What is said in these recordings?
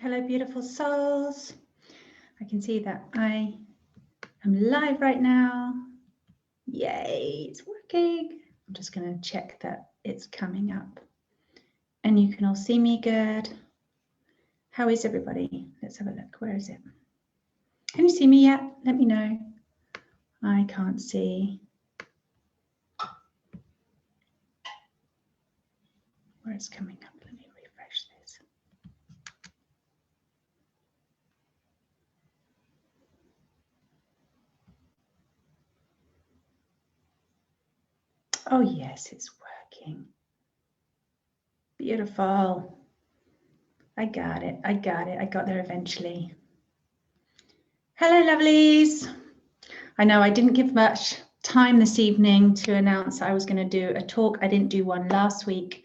Hello, beautiful souls. I can see that I am live right now. Yay, it's working. I'm just going to check that it's coming up. And you can all see me good. How is everybody? Let's have a look. Where is it? Can you see me yet? Let me know. I can't see. Where it's coming up. Let me refresh this. Oh, yes, it's working. Beautiful. I got it. I got it. I got there eventually. Hello, lovelies. I know I didn't give much time this evening to announce I was going to do a talk. I didn't do one last week,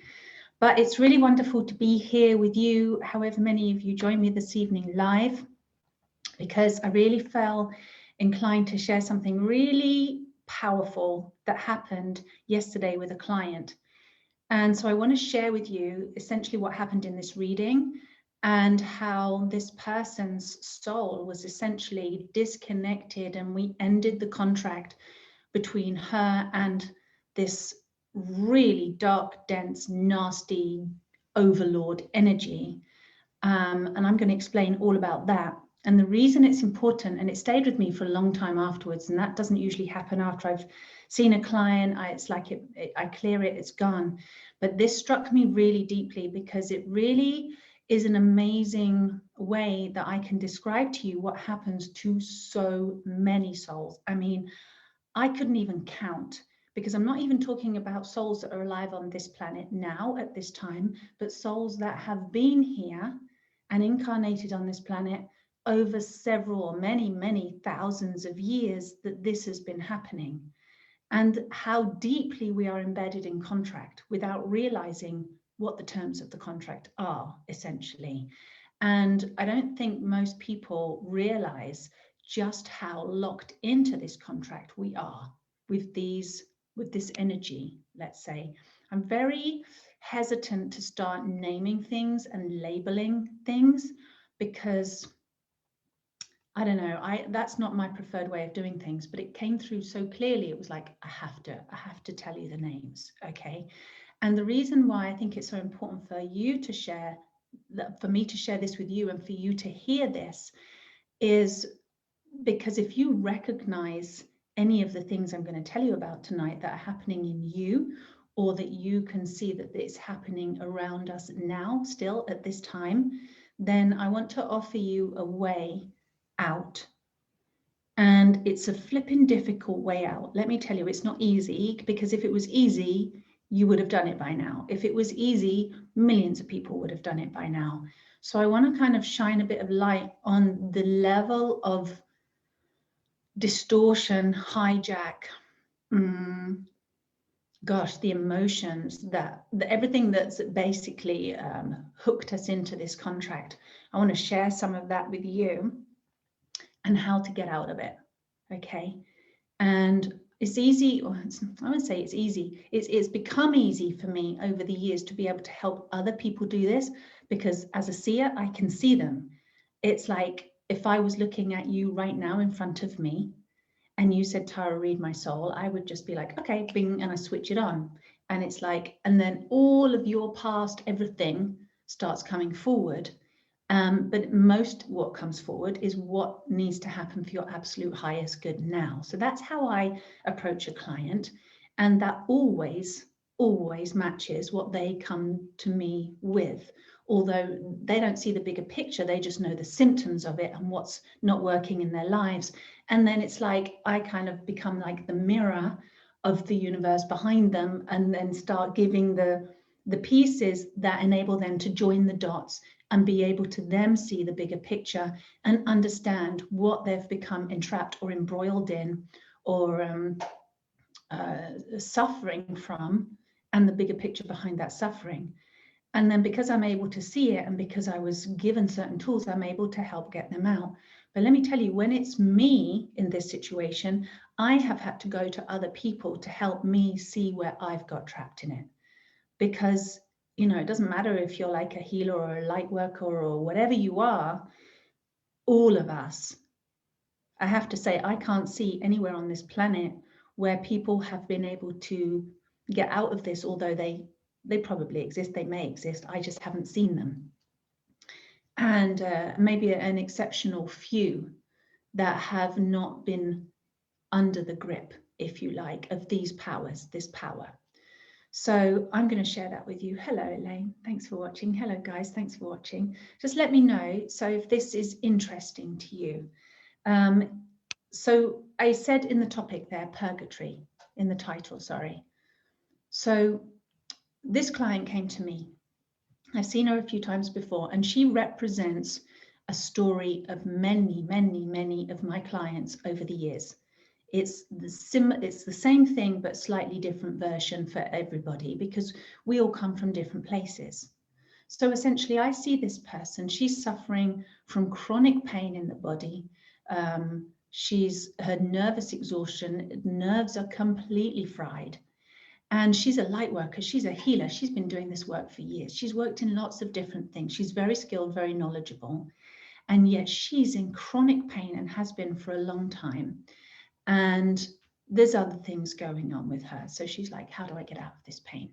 but it's really wonderful to be here with you, however many of you join me this evening live, because I really felt inclined to share something really powerful that happened yesterday with a client. And so I want to share with you essentially what happened in this reading and how this person's soul was essentially disconnected, and we ended the contract between her and this really dark, dense, nasty overlord energy. And I'm going to explain all about that. And the reason it's important, and it stayed with me for a long time afterwards, and that doesn't usually happen after I've seen a client. It's like I clear it, it's gone. But this struck me really deeply because it really is an amazing way that I can describe to you what happens to so many souls. I mean, I couldn't even count, because I'm not even talking about souls that are alive on this planet now at this time, but souls that have been here and incarnated on this planet over several or many thousands of years that this has been happening, and how deeply we are embedded in contract without realizing what the terms of the contract are, essentially. And I don't think most people realize just how locked into this contract we are with this energy, let's say. I'm very hesitant to start naming things and labeling things because I don't know, that's not my preferred way of doing things, but it came through so clearly. It was like, I have to tell you the names, okay? And the reason why I think it's so important for you to share, for me to share this with you and for you to hear this, is because if you recognize any of the things I'm going to tell you about tonight that are happening in you, or that you can see that it's happening around us now, still at this time, then I want to offer you a way out. And it's a flipping difficult way out. Let me tell you, it's not easy, because if it was easy, you would have done it by now. If it was easy, millions of people would have done it by now. So I want to kind of shine a bit of light on the level of distortion, hijack, gosh, the emotions, everything that's basically hooked us into this contract. I want to share some of that with you and how to get out of it, okay? And it's easy, or I wouldn't say it's easy, it's become easy for me over the years to be able to help other people do this, because as a seer, I can see them. It's like if I was looking at you right now in front of me and you said, Tara, read my soul, I would just be like, okay, bing, and I switch it on. And it's like, and then all of your past, everything starts coming forward. But most what comes forward is what needs to happen for your absolute highest good now. So that's how I approach a client. And that always matches what they come to me with. Although they don't see the bigger picture, they just know the symptoms of it and what's not working in their lives. And then it's like I kind of become like the mirror of the universe behind them, and then start giving the pieces that enable them to join the dots and be able to them see the bigger picture and understand what they've become entrapped or embroiled in, or suffering from, and the bigger picture behind that suffering. And then because I'm able to see it, and because I was given certain tools, I'm able to help get them out. But let me tell you, when it's me in this situation, I have had to go to other people to help me see where I've got trapped in it. Because you know, it doesn't matter if you're like a healer or a light worker or whatever you are, all of us. I have to say, I can't see anywhere on this planet where people have been able to get out of this, although they probably exist, they may exist, I just haven't seen them. And maybe an exceptional few that have not been under the grip, if you like, of these powers, this power. So I'm going to share that with you. Hello, Elaine. Thanks for watching. Hello, guys. Thanks for watching. Just let me know. So if this is interesting to you. So I said in the topic there, purgatory, in the title, sorry. So this client came to me. I've seen her a few times before, and she represents a story of many, many, many of my clients over the years. It's the same thing, but slightly different version for everybody, because we all come from different places. So essentially, I see this person, she's suffering from chronic pain in the body. Her nervous exhaustion, nerves are completely fried. And she's a light worker, she's a healer. She's been doing this work for years. She's worked in lots of different things. She's very skilled, very knowledgeable. And yet she's in chronic pain and has been for a long time. And there's other things going on with her. So she's like, how do I get out of this pain?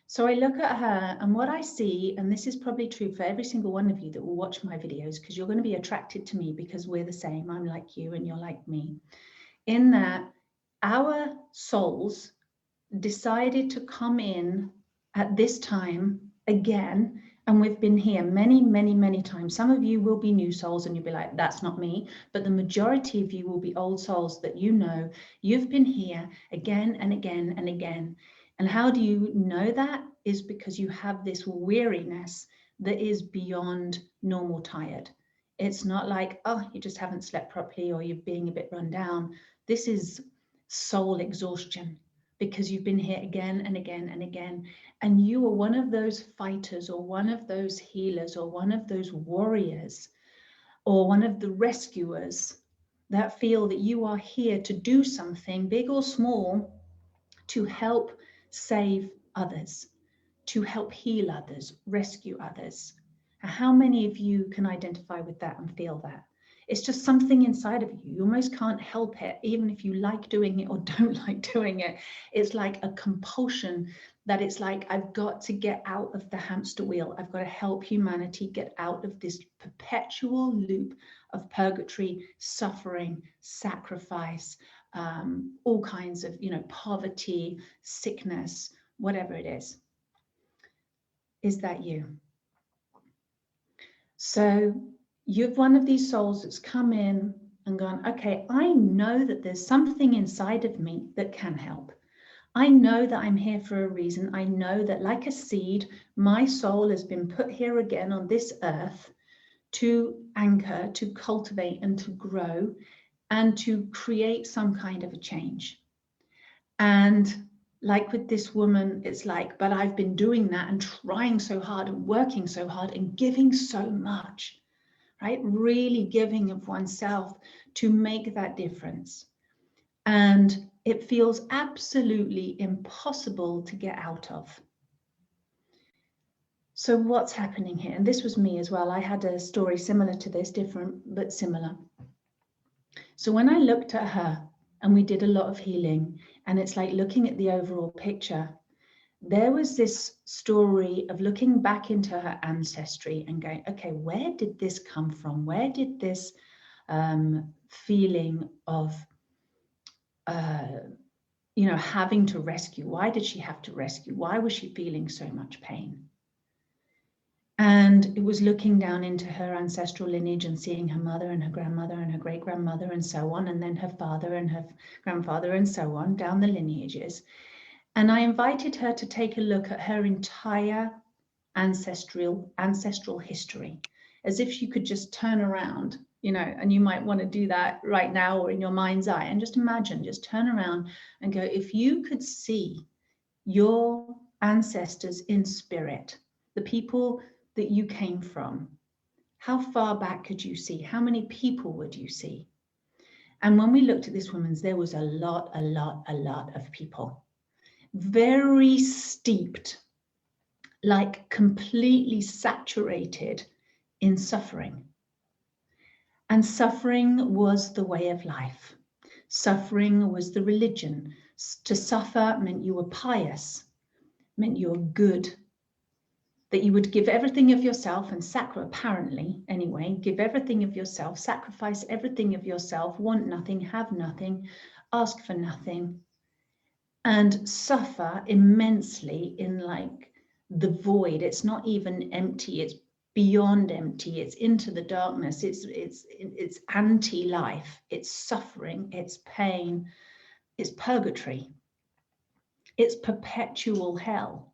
So I look at her, and what I see, and this is probably true for every single one of you that will watch my videos, because you're going to be attracted to me because we're the same. I'm like you and you're like me. In that our souls decided to come in at this time again, and we've been here many, many, many times. Some of you will be new souls and you'll be like, that's not me. But the majority of you will be old souls that you know you've been here again and again and again. And how do you know that? Is because you have this weariness that is beyond normal tired. It's not like, oh, you just haven't slept properly or you're being a bit run down. This is soul exhaustion, because you've been here again and again and again. And you are one of those fighters or one of those healers or one of those warriors or one of the rescuers that feel that you are here to do something, big or small, to help save others, to help heal others, rescue others. How many of you can identify with that and feel that? It's just something inside of you. You almost can't help it, even if you like doing it or don't like doing it. It's like a compulsion that it's like, I've got to get out of the hamster wheel. I've got to help humanity get out of this perpetual loop of purgatory, suffering, sacrifice, all kinds of, you know, poverty, sickness, whatever it is. Is that you? So you're one of these souls that's come in and gone, okay, I know that there's something inside of me that can help. I know that I'm here for a reason. I know that like a seed, my soul has been put here again on this earth to anchor, to cultivate and to grow and to create some kind of a change. And like with this woman, it's like, but I've been doing that and trying so hard and working so hard and giving so much, right? Really giving of oneself to make that difference. And it feels absolutely impossible to get out of. So what's happening here? And this was me as well. I had a story similar to this, different, but similar. So when I looked at her and we did a lot of healing, and it's like looking at the overall picture, there was this story of looking back into her ancestry and going, okay, where did this come from? Where did this feeling of, you know, having to rescue, why did she have to rescue? Why was she feeling so much pain? And it was looking down into her ancestral lineage and seeing her mother and her grandmother and her great-grandmother and so on, and then her father and her grandfather and so on, down the lineages. And I invited her to take a look at her entire ancestral history, as if she could just turn around, you know, and you might want to do that right now or in your mind's eye, and just imagine, just turn around and go, if you could see your ancestors in spirit, the people that you came from, how far back could you see? How many people would you see? And when we looked at this woman's, there was a lot of people, very steeped like completely saturated in suffering. And suffering was the way of life. Suffering was the religion. To suffer meant you were pious, meant you were good, that you would give everything of yourself and apparently anyway, give everything of yourself, sacrifice everything of yourself, want nothing, have nothing, ask for nothing, and suffer immensely in like the void. It's not even empty, it's beyond empty, it's into the darkness, it's anti-life, it's suffering, it's pain, it's purgatory, it's perpetual hell.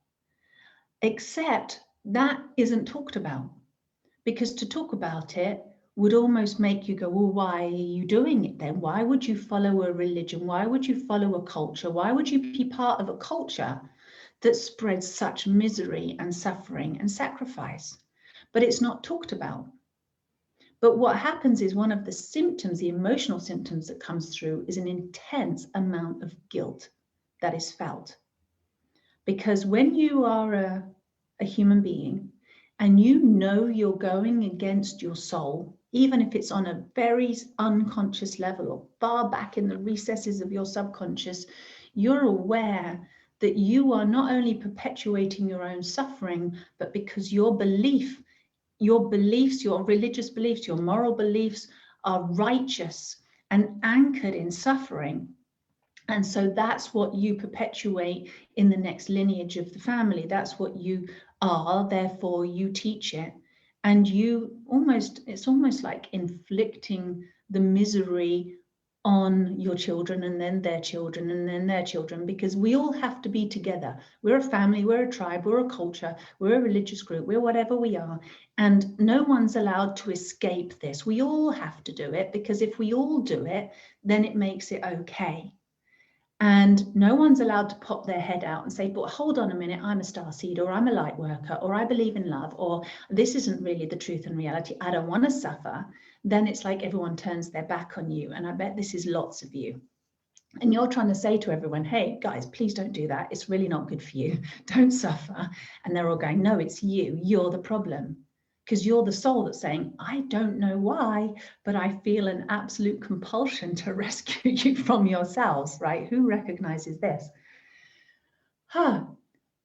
Except that isn't talked about, because to talk about it would almost make you go, well, why are you doing it then? Why would you follow a religion? Why would you follow a culture? Why would you be part of a culture that spreads such misery and suffering and sacrifice? But it's not talked about. But what happens is one of the symptoms, the emotional symptoms that comes through, is an intense amount of guilt that is felt. Because when you are a human being and you know you're going against your soul, even if it's on a very unconscious level or far back in the recesses of your subconscious, you're aware that you are not only perpetuating your own suffering, but because your beliefs, your religious beliefs, your moral beliefs are righteous and anchored in suffering. And so that's what you perpetuate in the next lineage of the family. That's what you are, therefore you teach it. And it's almost like inflicting the misery on your children and then their children and then their children, because we all have to be together. We're a family, we're a tribe, we're a culture, we're a religious group, we're whatever we are. And no one's allowed to escape this. We all have to do it, because if we all do it, then it makes it okay. And no one's allowed to pop their head out and say, but hold on a minute, I'm a starseed, or I'm a light worker, or I believe in love, or this isn't really the truth and reality, I don't want to suffer. Then it's like everyone turns their back on you. And I bet this is lots of you. And you're trying to say to everyone, hey, guys, please don't do that. It's really not good for you. Don't suffer. And they're all going, no, it's you. You're the problem. Because you're the soul that's saying, I don't know why, but I feel an absolute compulsion to rescue you from yourselves, right? Who recognizes this? But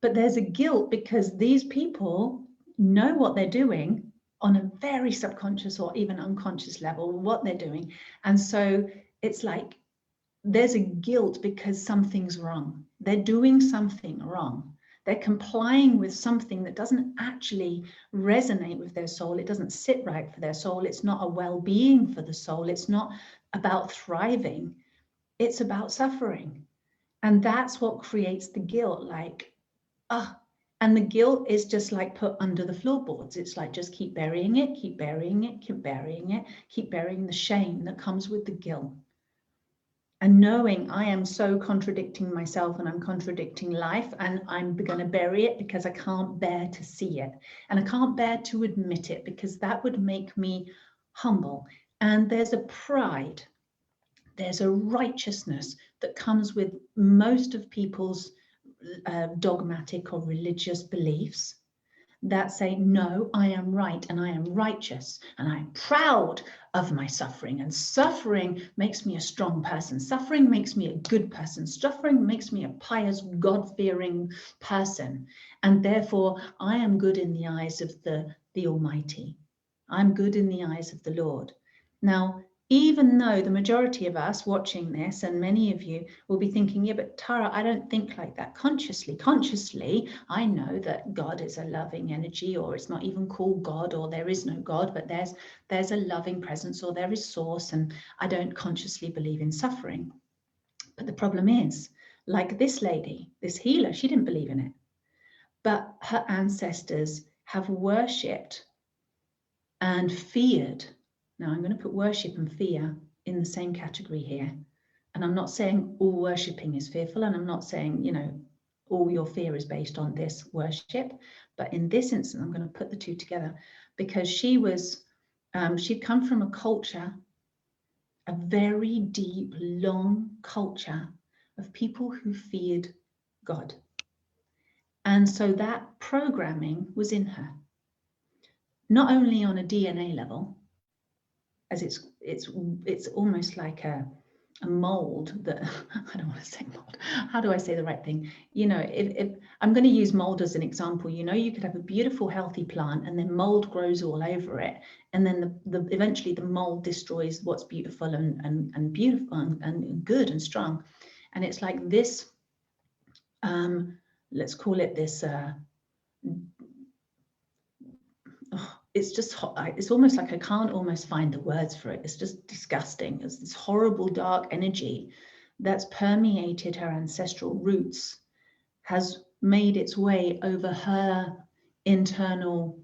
there's a guilt because these people know what they're doing on a very subconscious or even unconscious level, what they're doing. And so it's like there's a guilt because something's wrong. They're doing something wrong. They're complying with something that doesn't actually resonate with their soul. It doesn't sit right for their soul. It's not a well-being for the soul. It's not about thriving. It's about suffering. And that's what creates the guilt. Like, and the guilt is just like put under the floorboards. It's like, just keep burying it, keep burying it, keep burying it, keep burying the shame that comes with the guilt. And knowing I am so contradicting myself and I'm contradicting life, and I'm going to bury it because I can't bear to see it. And I can't bear to admit it, because that would make me humble. And there's a pride, there's a righteousness that comes with most of people's dogmatic or religious beliefs that say, no, I am right and I am righteous and I'm proud of my suffering, and suffering makes me a strong person. Suffering makes me a good person. Suffering makes me a pious, God-fearing person. And therefore, I am good in the eyes of the Almighty. I'm good in the eyes of the Lord. Now, even though the majority of us watching this, and many of you will be thinking, yeah, but Tara, I don't think like that consciously. Consciously, I know that God is a loving energy, or it's not even called God, or there is no God, but there's a loving presence, or there is source, and I don't consciously believe in suffering. But the problem is, like this lady, this healer, she didn't believe in it. But her ancestors have worshipped and feared. Now, I'm going to put worship and fear in the same category here. And I'm not saying all worshipping is fearful, and I'm not saying, you know, all your fear is based on this worship. But in this instance, I'm going to put the two together, because she was, she'd come from a culture, a very deep, long culture of people who feared God. And so that programming was in her, not only on a DNA level, as it's almost like a mold that I don't want to say mold. How do I say the right thing? You know, if I'm going to use mold as an example, you know, you could have a beautiful, healthy plant and then mold grows all over it. And then eventually the mold destroys what's beautiful and beautiful and good and strong. And it's like this, let's call it this, it's just, it's almost like I can't almost find the words for it. It's just disgusting. It's this horrible dark energy that's permeated her ancestral roots, has made its way over her internal,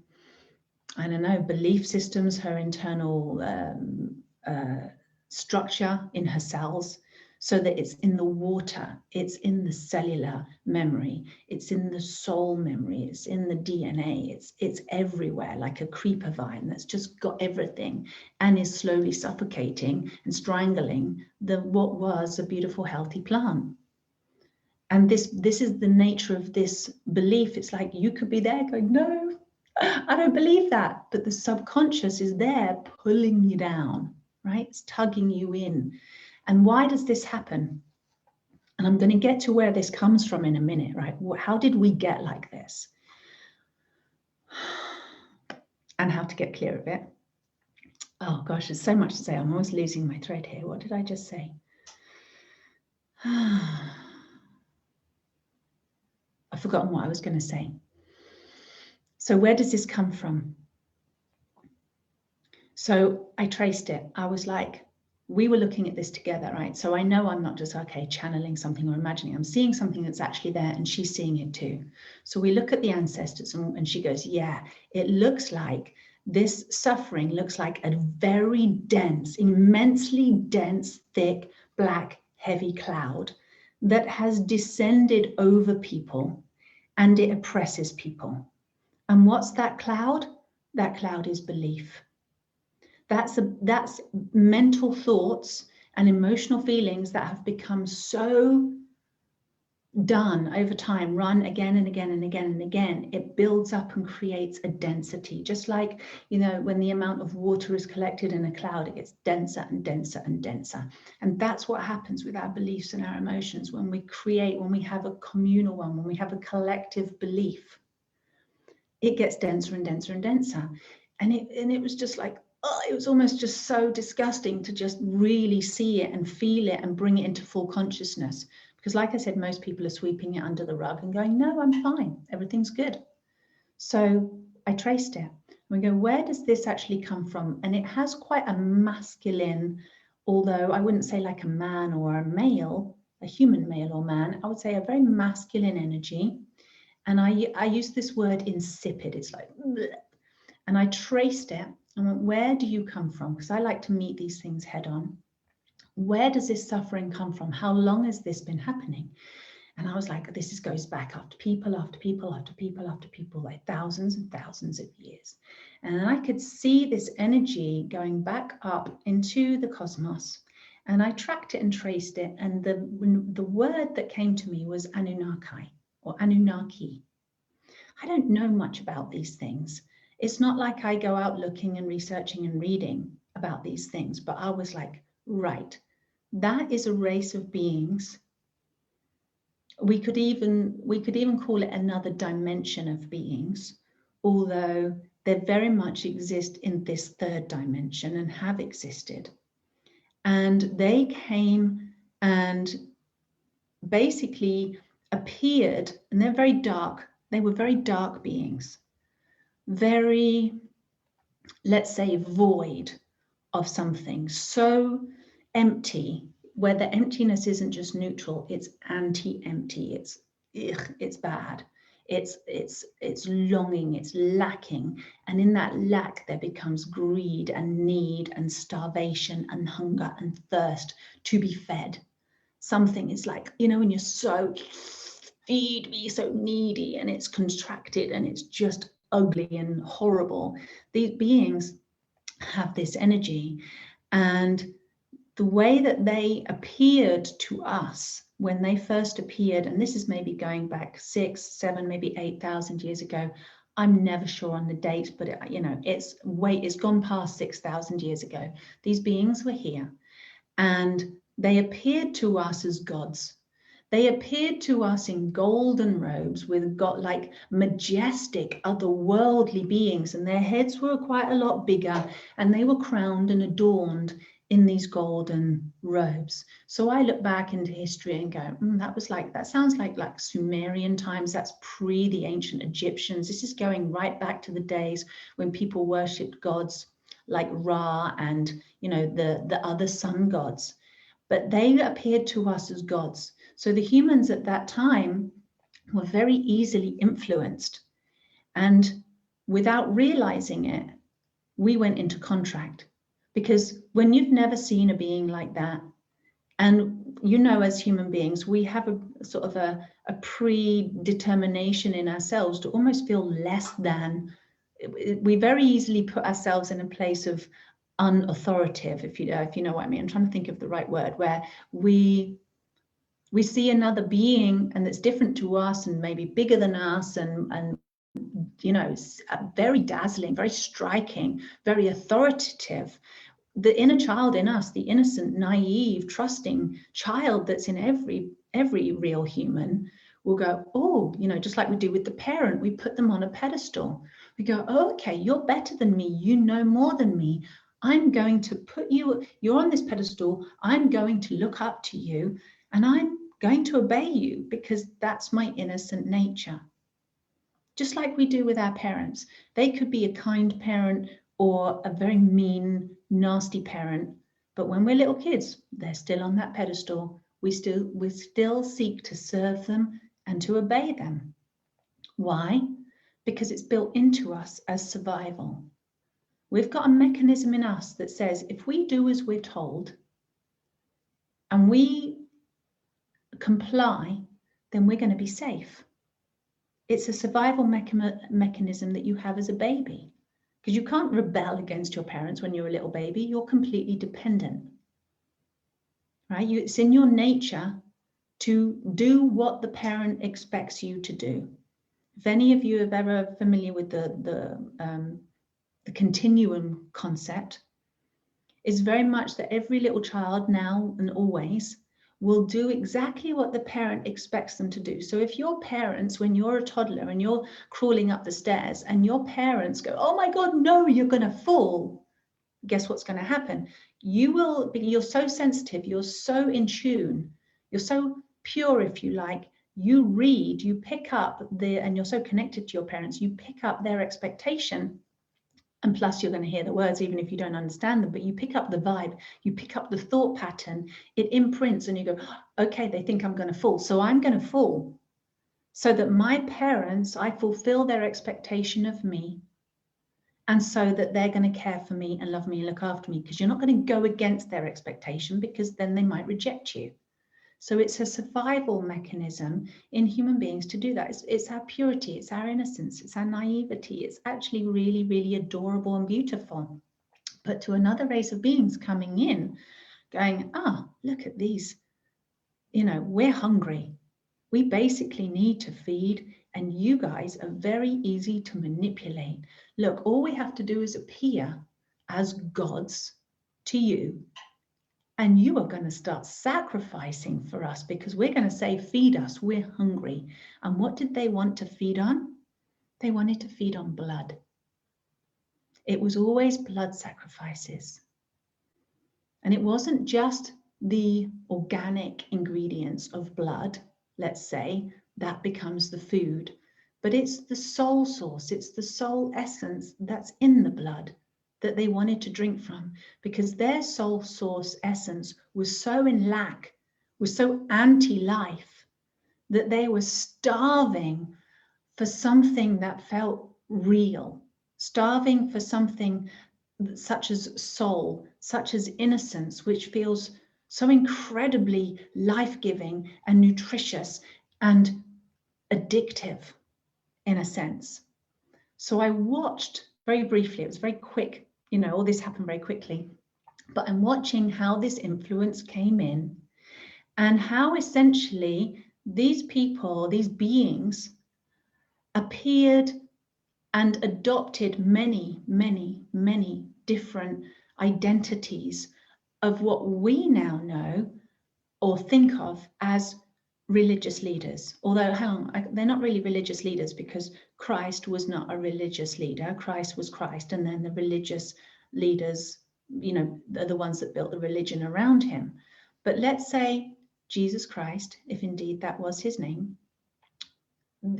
I don't know, belief systems, her internal structure in her cells, so that it's in the water, it's in the cellular memory, it's in the soul memory, it's in the DNA, it's everywhere, like a creeper vine that's just got everything and is slowly suffocating and strangling what was a beautiful, healthy plant. And this is the nature of this belief. It's like you could be there going, no, I don't believe that. But the subconscious is there pulling you down, right? It's tugging you in. And why does this happen? And I'm going to get to where this comes from in a minute, right? How did we get like this? And how to get clear of it. Oh gosh, there's so much to say. I'm almost losing my thread here. What did I just say? I've forgotten what I was going to say. So where does this come from? So I traced it. I was like, we were looking at this together, right? So I know I'm not just, okay, channeling something or imagining. I'm seeing something that's actually there and she's seeing it too. So we look at the ancestors and she goes, yeah, it looks like this suffering looks like a very dense, immensely dense, thick, black, heavy cloud that has descended over people and it oppresses people. And what's that cloud? That cloud is belief. That's mental thoughts and emotional feelings that have become so done over time, run again and again and again and again. It builds up and creates a density, just like, you know, when the amount of water is collected in a cloud, it gets denser and denser and denser. And that's what happens with our beliefs and our emotions when we create, when we have a communal one, when we have a collective belief, it gets denser and denser and denser. And it was just like, oh, it was almost just so disgusting to just really see it and feel it and bring it into full consciousness. Because like I said, most people are sweeping it under the rug and going, no, I'm fine, everything's good. So I traced it. We go, where does this actually come from? And it has quite a masculine, although I wouldn't say like a man or a male, a human male or man, I would say a very masculine energy. And I use this word insipid. It's like, bleh. And I traced it and went, where do you come from? Because I like to meet these things head on. Where does this suffering come from? How long has this been happening? And I was like, this goes back after people, after people, after people, after people, like thousands and thousands of years. And I could see this energy going back up into the cosmos. And I tracked it and traced it. And the word that came to me was Anunnaki or Anunnaki. I don't know much about these things. It's not like I go out looking and researching and reading about these things, but I was like, right, that is a race of beings. We could even call it another dimension of beings, although they very much exist in this third dimension and have existed. And they came and basically appeared, and they're very dark. They were very dark beings, very, let's say, void of something, so empty, where the emptiness isn't just neutral, it's anti-empty, it's bad, it's longing, it's lacking, and in that lack there becomes greed and need and starvation and hunger and thirst to be fed. Something is like, you know, when you're so feed me, so needy, and it's contracted and it's just ugly and horrible. These beings have this energy, and the way that they appeared to us when they first appeared, and this is maybe going back 6, 7, maybe 8,000 years ago. I'm never sure on the date, but it's gone past 6,000 years ago. These beings were here, and they appeared to us as gods. They appeared to us in golden robes with like majestic, otherworldly beings, and their heads were quite a lot bigger, and they were crowned and adorned in these golden robes. So I look back into history and go, that sounds like Sumerian times. That's pre the ancient Egyptians. This is going right back to the days when people worshipped gods like Ra and the other sun gods. But they appeared to us as gods. So the humans at that time were very easily influenced. And without realizing it, we went into contract. Because when you've never seen a being like that, and as human beings, we have a sort of a predetermination in ourselves to almost feel less than. We very easily put ourselves in a place of unauthoritative, if you know what I mean. I'm trying to think of the right word, where we see another being and that's different to us and maybe bigger than us and very dazzling, very striking, very authoritative. The inner child in us, the innocent, naive, trusting child that's in every real human, will go, oh, just like we do with the parent, we put them on a pedestal. We go, oh, okay, you're better than me, you know more than me. I'm going to put you're on this pedestal, I'm going to look up to you, and I'm going to obey you because that's my innocent nature. Just like we do with our parents. They could be a kind parent or a very mean, nasty parent, but when we're little kids, they're still on that pedestal. We still seek to serve them and to obey them. Why? Because it's built into us as survival. We've got a mechanism in us that says if we do as we're told and we comply, then we're going to be safe. It's a survival mechanism that you have as a baby, because you can't rebel against your parents when you're a little baby. You're completely dependent, right? It's in your nature to do what the parent expects you to do. If any of you are ever familiar with the continuum concept, it's very much that every little child now and always will do exactly what the parent expects them to do. So if your parents, when you're a toddler and you're crawling up the stairs and your parents go, oh my God, no, you're going to fall, guess what's going to happen? You're so sensitive, you're so in tune, you're so pure, if you like, you pick up and you're so connected to your parents, you pick up their expectation. And plus you're going to hear the words even if you don't understand them, but you pick up the vibe, you pick up the thought pattern, it imprints and you go, okay, they think I'm going to fall, so I'm going to fall. So that my parents, I fulfill their expectation of me, and so that they're going to care for me and love me and look after me, because you're not going to go against their expectation because then they might reject you. So it's a survival mechanism in human beings to do that. It's our purity, it's our innocence, it's our naivety. It's actually really, really adorable and beautiful. But to another race of beings coming in, going, look at these, we're hungry. We basically need to feed, and you guys are very easy to manipulate. Look, all we have to do is appear as gods to you, and you are going to start sacrificing for us because we're going to say, feed us, we're hungry. And what did they want to feed on? They wanted to feed on blood. It was always blood sacrifices. And it wasn't just the organic ingredients of blood, let's say, that becomes the food, but it's the soul source, it's the soul essence that's in the blood that they wanted to drink from, because their soul source essence was so in lack, was so anti-life, that they were starving for something that felt real, starving for something such as soul, such as innocence, which feels so incredibly life-giving and nutritious and addictive in a sense. So I watched very briefly, it was very quick, all this happened very quickly, but I'm watching how this influence came in, and how essentially these people, these beings, appeared and adopted many, many, many different identities of what we now know or think of as religious leaders. Although, hang on, they're not really religious leaders, because Christ was not a religious leader. Christ was Christ, and then the religious leaders, you know, are the ones that built the religion around him. But let's say Jesus Christ, if indeed that was his name,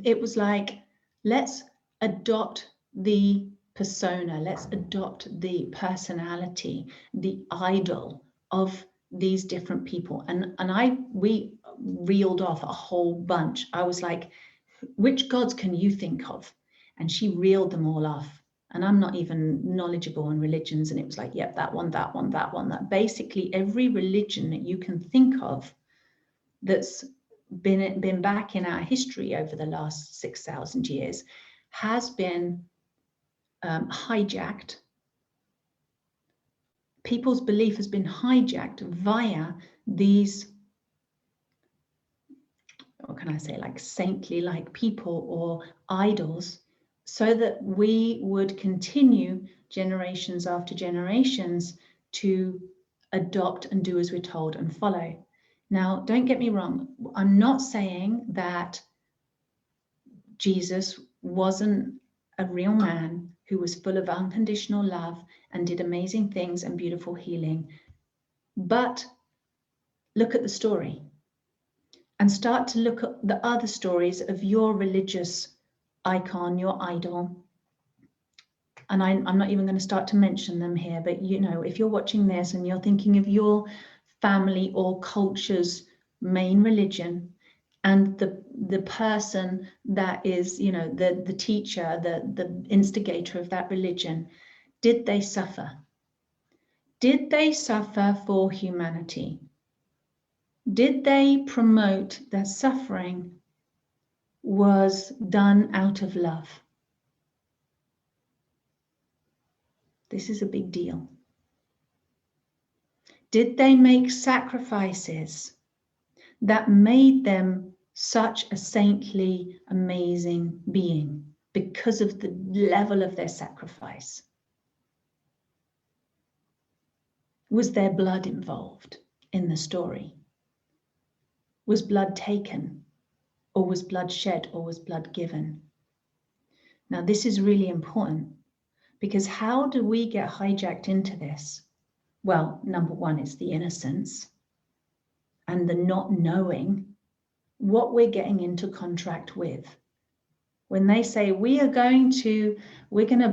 it was like, let's adopt the persona, let's adopt the personality, the idol of these different people. And we reeled off a whole bunch. I was like, which gods can you think of? And she reeled them all off. And I'm not even knowledgeable on religions. And it was like, yep, that one, that one, that one, that basically every religion that you can think of that's been back in our history over the last 6,000 years has been hijacked. People's belief has been hijacked via these, what can I say, like saintly like people or idols, so that we would continue generations after generations to adopt and do as we're told and follow. Now, don't get me wrong. I'm not saying that Jesus wasn't a real man who was full of unconditional love and did amazing things and beautiful healing. But look at the story and start to look at the other stories of your religious icon, your idol. And I'm not even going to start to mention them here, but you know, if you're watching this and you're thinking of your family or culture's main religion, and the person that is, you know, the teacher, the instigator of that religion, did they suffer? Did they suffer for humanity? Did they promote that suffering was done out of love? This is a big deal. Did they make sacrifices that made them such a saintly, amazing being because of the level of their sacrifice? Was there blood involved in the story? Was blood taken, or was blood shed, or was blood given? Now, this is really important, because how do we get hijacked into this? Well, number one is the innocence and the not knowing what we're getting into contract with. When they say we're going to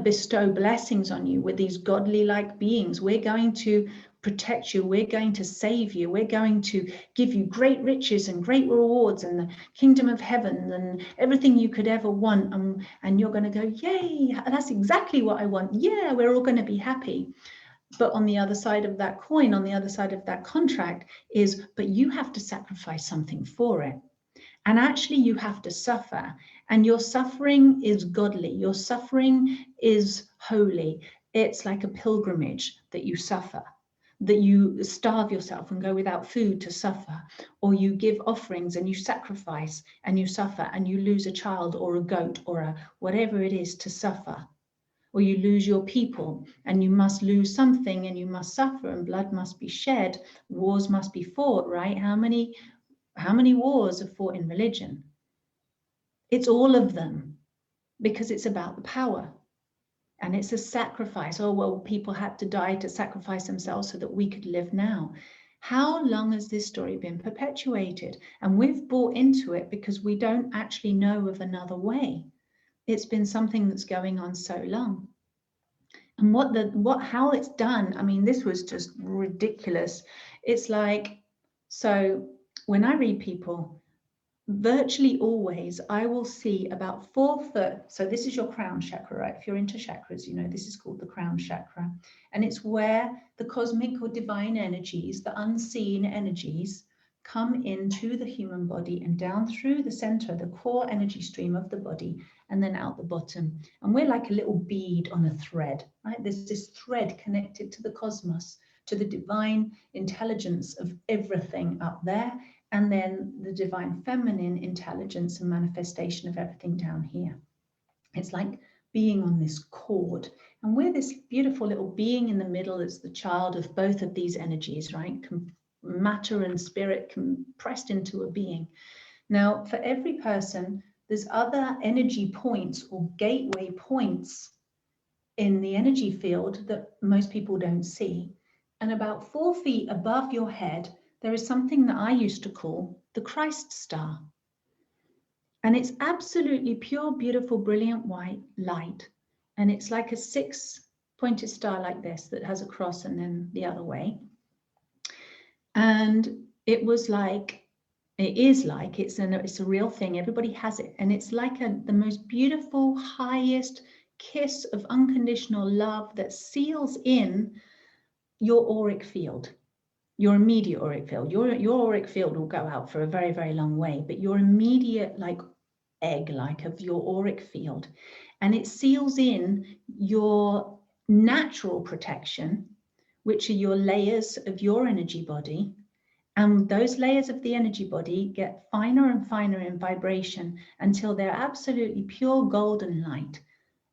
bestow blessings on you with these godly like beings, we're going to protect you, we're going to save you, we're going to give you great riches and great rewards and the kingdom of heaven and everything you could ever want, and you're going to go, yay, that's exactly what I want, yeah, we're all going to be happy. But on the other side of that coin, on the other side of that contract is, but you have to sacrifice something for it. And actually you have to suffer, and your suffering is godly. Your suffering is holy. It's like a pilgrimage that you suffer, that you starve yourself and go without food to suffer, or you give offerings and you sacrifice and you suffer, and you lose a child or a goat or a whatever it is to suffer. Or you lose your people and you must lose something and you must suffer and blood must be shed, wars must be fought, right? How many wars are fought in religion? It's all of them, because it's about the power and it's a sacrifice. Oh, well, people had to die to sacrifice themselves so that we could live now. How long has this story been perpetuated? And we've bought into it because we don't actually know of another way. It's been something that's going on so long. And how it's done, I mean, this was just ridiculous. It's like, so when I read people, virtually always I will see about 4 foot. So this is your crown chakra, right? If you're into chakras, you know, this is called the crown chakra. And it's where the cosmic or divine energies, the unseen energies, come into the human body and down through the center, the core energy stream of the body, and then out the bottom. And we're like a little bead on a thread, right? There's this thread connected to the cosmos to the divine intelligence of everything up there, and then the divine feminine intelligence and manifestation of everything down here. It's like being on this cord, and we're this beautiful little being in the middle that's the child of both of these energies, right? Matter and spirit compressed into a being. Now, for every person, there's other energy points or gateway points in the energy field that most people don't see. And about 4 feet above your head, there is something that I used to call the Christ star. And it's absolutely pure, beautiful, brilliant white light. And it's like a 6-pointed star like this that has a cross and then the other way. And it was like, it is like, it's a real thing. Everybody has it. And it's like the most beautiful, highest kiss of unconditional love that seals in your auric field, your immediate auric field. Your auric field will go out for a very, very long way, but your immediate egg of your auric field, and it seals in your natural protection, which are your layers of your energy body. And those layers of the energy body get finer and finer in vibration until they're absolutely pure golden light,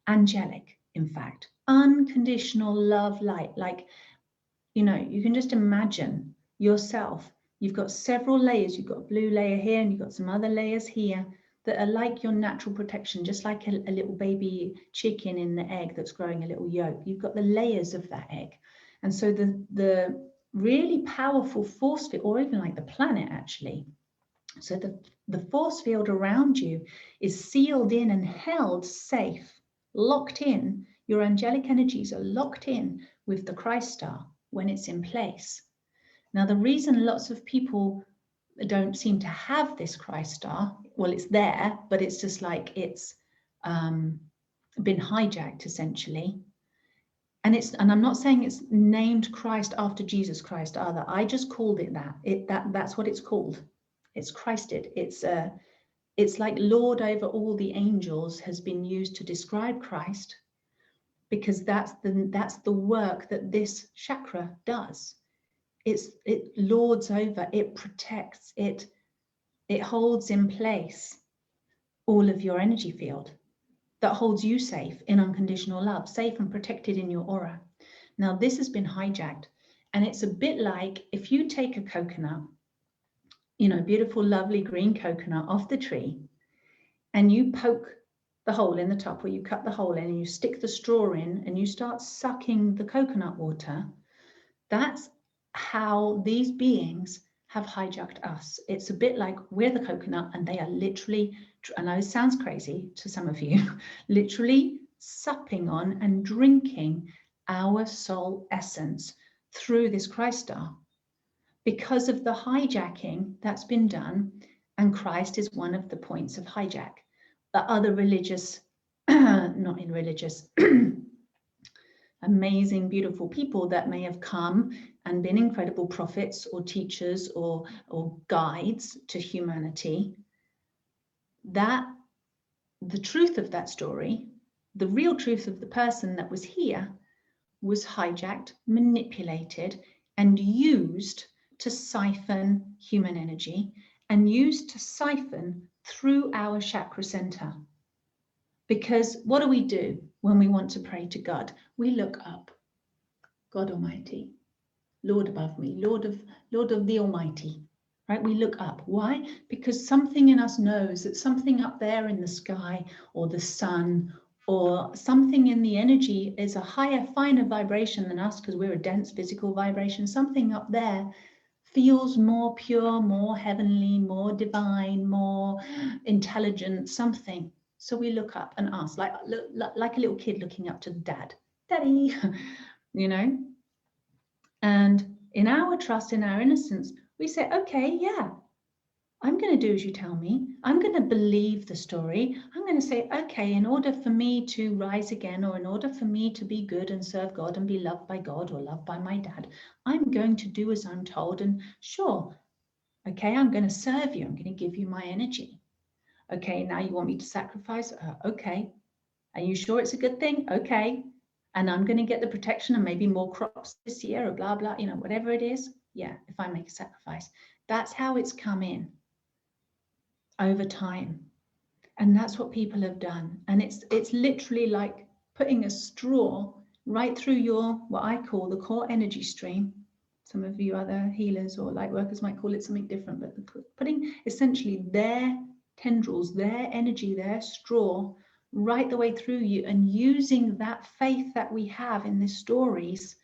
angelic, in fact, unconditional love light. Like, you know, you can just imagine yourself. You've got several layers. You've got a blue layer here, and you've got some other layers here that are like your natural protection, just like a little baby chicken in the egg that's growing a little yolk. You've got the layers of that egg. And so the really powerful force field, or even like the planet actually, so the force field around you is sealed in and held safe, locked in. Your angelic energies are locked in with the Christ star when it's in place. Now, the reason lots of people don't seem to have this Christ star, well, it's there, but it's just like it's been hijacked essentially. And I'm not saying it's named Christ after Jesus Christ either. I just called it that. That's what it's called. It's Christed. It's like Lord over all the angels has been used to describe Christ, because that's the work that this chakra does. It lords over, it protects, it holds in place all of your energy field that holds you safe in unconditional love, safe and protected in your aura. Now, this has been hijacked, and it's a bit like if you take a coconut, you know, beautiful, lovely green coconut off the tree, and you poke the hole in the top, or you cut the hole in and you stick the straw in and you start sucking the coconut water. That's how these beings have hijacked us. It's a bit like we're the coconut and they are literally, I know it sounds crazy to some of you, literally supping on and drinking our soul essence through this Christ star because of the hijacking that's been done. And Christ is one of the points of hijack. The other religious, not in religious, amazing, beautiful people that may have come and been incredible prophets or teachers or guides to humanity, that the truth of that story, the real truth of the person that was here, was hijacked, manipulated, and used to siphon human energy and used to siphon through our chakra center. Because what do we do when we want to pray to God? We look up. God Almighty, Lord above me, Lord of the Almighty, right? We look up. Why? Because something in us knows that something up there in the sky or the sun or something in the energy is a higher, finer vibration than us, because we're a dense physical vibration. Something up there feels more pure, more heavenly, more divine, more intelligent, something. So we look up and ask, like a little kid looking up to the dad, Daddy, you know. And in our trust, in our innocence, we say, okay, yeah, I'm going to do as you tell me. I'm going to believe the story. I'm going to say, okay, in order for me to rise again, or in order for me to be good and serve God and be loved by God or loved by my dad, I'm going to do as I'm told. And sure, okay, I'm going to serve you. I'm going to give you my energy. Okay, now you want me to sacrifice? Okay. Are you sure it's a good thing? Okay. and I'm going to get the protection and maybe more crops this year or blah, blah, whatever it is. Yeah, if I make a sacrifice. That's how it's come in over time. And that's what people have done. And it's literally like putting a straw right through your, what I call the core energy stream. Some of you other healers or light workers might call it something different, but putting essentially their tendrils, their energy, their straw right the way through you, and using that faith that we have in these stories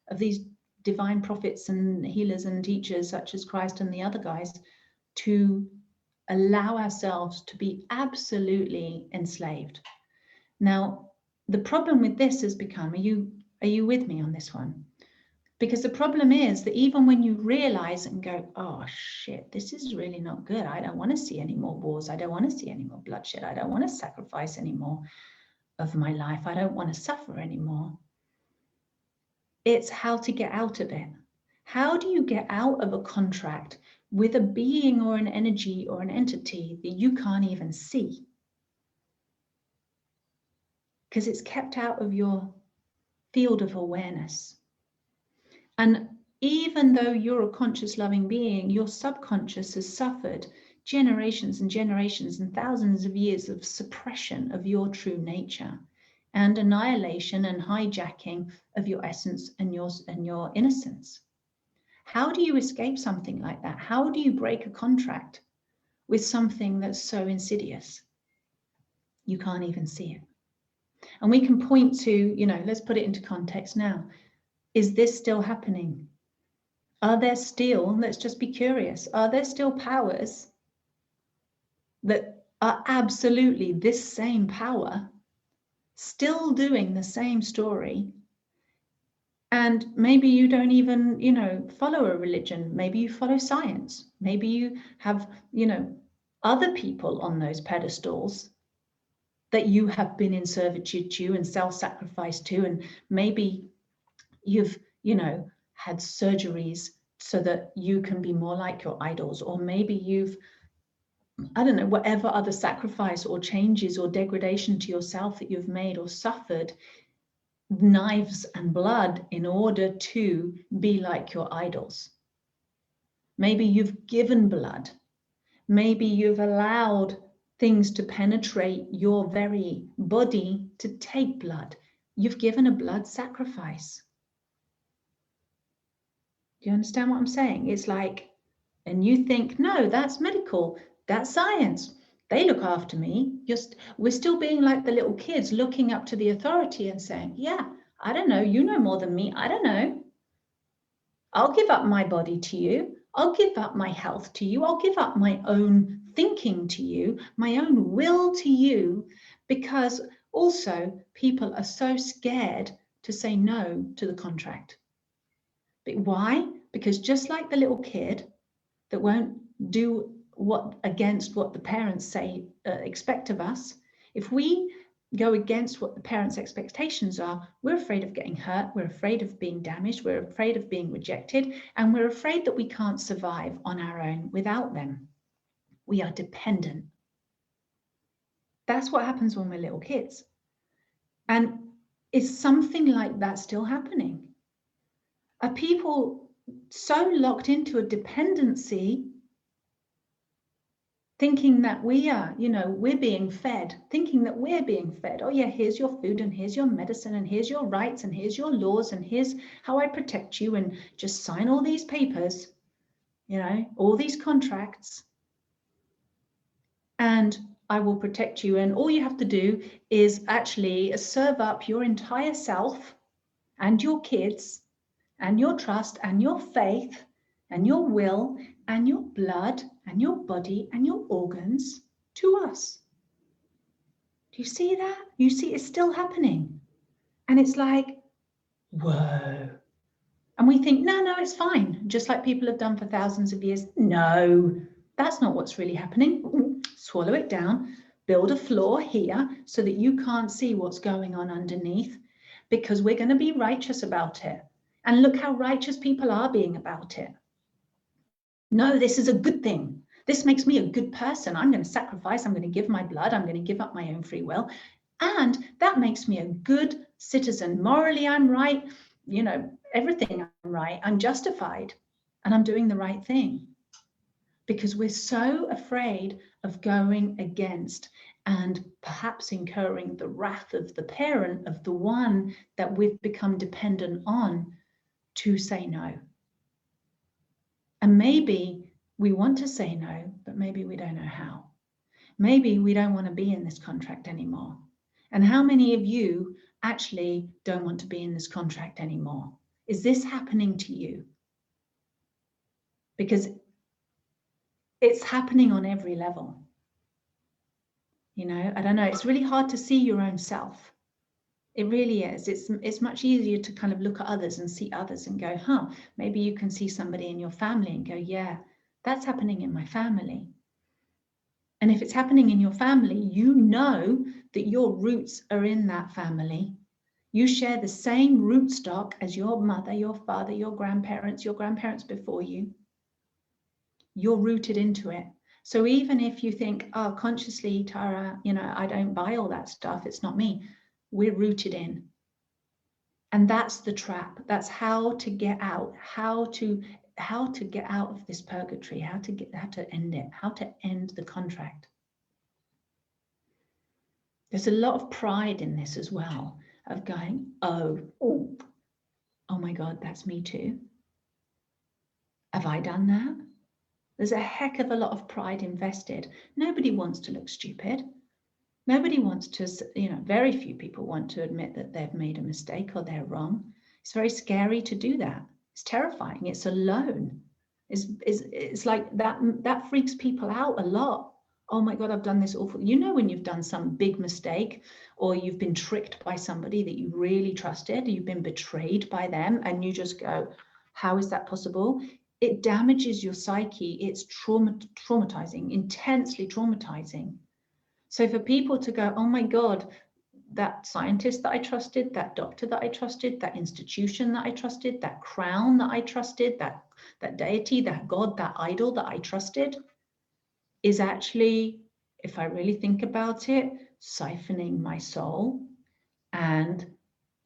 of these divine prophets and healers and teachers such as Christ and the other guys, to allow ourselves to be absolutely enslaved. Now, the problem with this has become, are you with me on this one? Because the problem is that even when you realize and go, oh shit, this is really not good. I don't want to see any more wars. I don't want to see any more bloodshed. I don't want to sacrifice any more of my life. I don't want to suffer anymore. It's how to get out of it. How do you get out of a contract with a being or an energy or an entity that you can't even see? Because it's kept out of your field of awareness. And even though you're a conscious, loving being, your subconscious has suffered generations and generations and thousands of years of suppression of your true nature and annihilation and hijacking of your essence and your innocence. How do you escape something like that? How do you break a contract with something that's so insidious? You can't even see it. And we can point to, let's put it into context now. Is this still happening? Are there still, let's just be curious, are there still powers that are absolutely this same power, still doing the same story? And maybe you don't even, follow a religion. Maybe you follow science. Maybe you have, other people on those pedestals that you have been in servitude to and self-sacrifice to. And maybe you've, had surgeries so that you can be more like your idols. Or maybe you've, I don't know, whatever other sacrifice or changes or degradation to yourself that you've made or suffered, knives and blood in order to be like your idols. Maybe you've given blood. Maybe you've allowed things to penetrate your very body to take blood. You've given a blood sacrifice. Do you understand what I'm saying? It's like, and you think, no, that's medical, that's science. They look after me. We're still being like the little kids looking up to the authority and saying, yeah, I don't know, you know more than me. I don't know. I'll give up my body to you. I'll give up my health to you. I'll give up my own thinking to you, my own will to you, because also people are so scared to say no to the contract. But why? Because just like the little kid that won't do against what the parents say, expect of us, if we go against what the parents' expectations are, we're afraid of getting hurt, we're afraid of being damaged, we're afraid of being rejected, and we're afraid that we can't survive on our own without them. We are dependent. That's what happens when we're little kids. And is something like that still happening? Are people so locked into a dependency, thinking that we are, we're being fed, thinking that we're being fed. Oh yeah, here's your food and here's your medicine and here's your rights and here's your laws and here's how I protect you, and just sign all these papers, all these contracts, and I will protect you. And all you have to do is actually serve up your entire self and your kids and your trust and your faith and your will and your blood and your body and your organs to us. Do you see that? You see it's still happening. And it's like, whoa. And we think, no, it's fine. Just like people have done for thousands of years. No, that's not what's really happening. Swallow it down, build a floor here so that you can't see what's going on underneath, because we're going to be righteous about it. And look how righteous people are being about it. No, this is a good thing. This makes me a good person. I'm going to sacrifice. I'm going to give my blood. I'm going to give up my own free will. And that makes me a good citizen. Morally, I'm right. You know, everything I'm right. I'm justified and I'm doing the right thing. Because we're so afraid of going against and perhaps incurring the wrath of the parent, of the one that we've become dependent on, to say no. And maybe we want to say no, but maybe we don't know how. Maybe we don't want to be in this contract anymore. And how many of you actually don't want to be in this contract anymore? Is this happening to you? Because it's happening on every level. You know, I don't know, it's really hard to see your own self. It really is. It's much easier to kind of look at others and see others and go, huh, maybe you can see somebody in your family and go, yeah, that's happening in my family. And if it's happening in your family, you know that your roots are in that family. You share the same root stock as your mother, your father, your grandparents before you. You're rooted into it. So even if you think, oh, consciously, Tara, you know, I don't buy all that stuff, it's not me, we're rooted in. And that's the trap. That's how to get out, how to get out of this purgatory, how to end it, how to end the contract. There's a lot of pride in this as well, of going, oh my God, that's me too. Have I done that? There's a heck of a lot of pride invested. Nobody wants to look stupid. Nobody wants to, you know, very few people want to admit that they've made a mistake or they're wrong. It's very scary to do that. It's terrifying. It's alone. It's like that freaks people out a lot. Oh my God, I've done this awful. You know, when you've done some big mistake or you've been tricked by somebody that you really trusted, you've been betrayed by them, and you just go, how is that possible? It damages your psyche. It's traumatizing, intensely traumatizing. So for people to go, oh my God, that scientist that I trusted, that doctor that I trusted, that institution that I trusted, that crown that I trusted, that deity, that God, that idol that I trusted, is actually, if I really think about it, siphoning my soul, and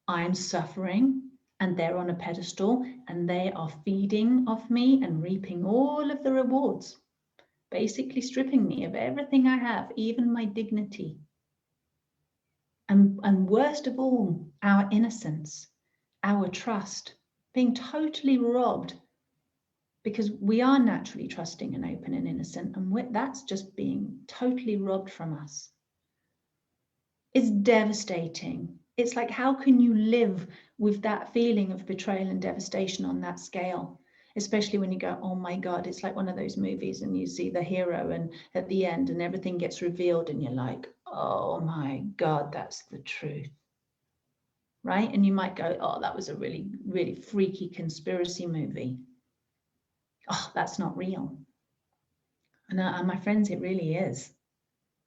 I'm suffering, and they're on a pedestal and they are feeding off me and reaping all of the rewards, basically stripping me of everything I have, even my dignity. And worst of all, our innocence, our trust, being totally robbed, because we are naturally trusting and open and innocent, and that's just being totally robbed from us. It's devastating. It's like, how can you live with that feeling of betrayal and devastation on that scale? Especially when you go, oh my God, it's like one of those movies and you see the hero and at the end and everything gets revealed and you're like, oh my God, that's the truth. Right? And you might go, oh, that was a really, really freaky conspiracy movie. Oh, that's not real. And my friends, it really is.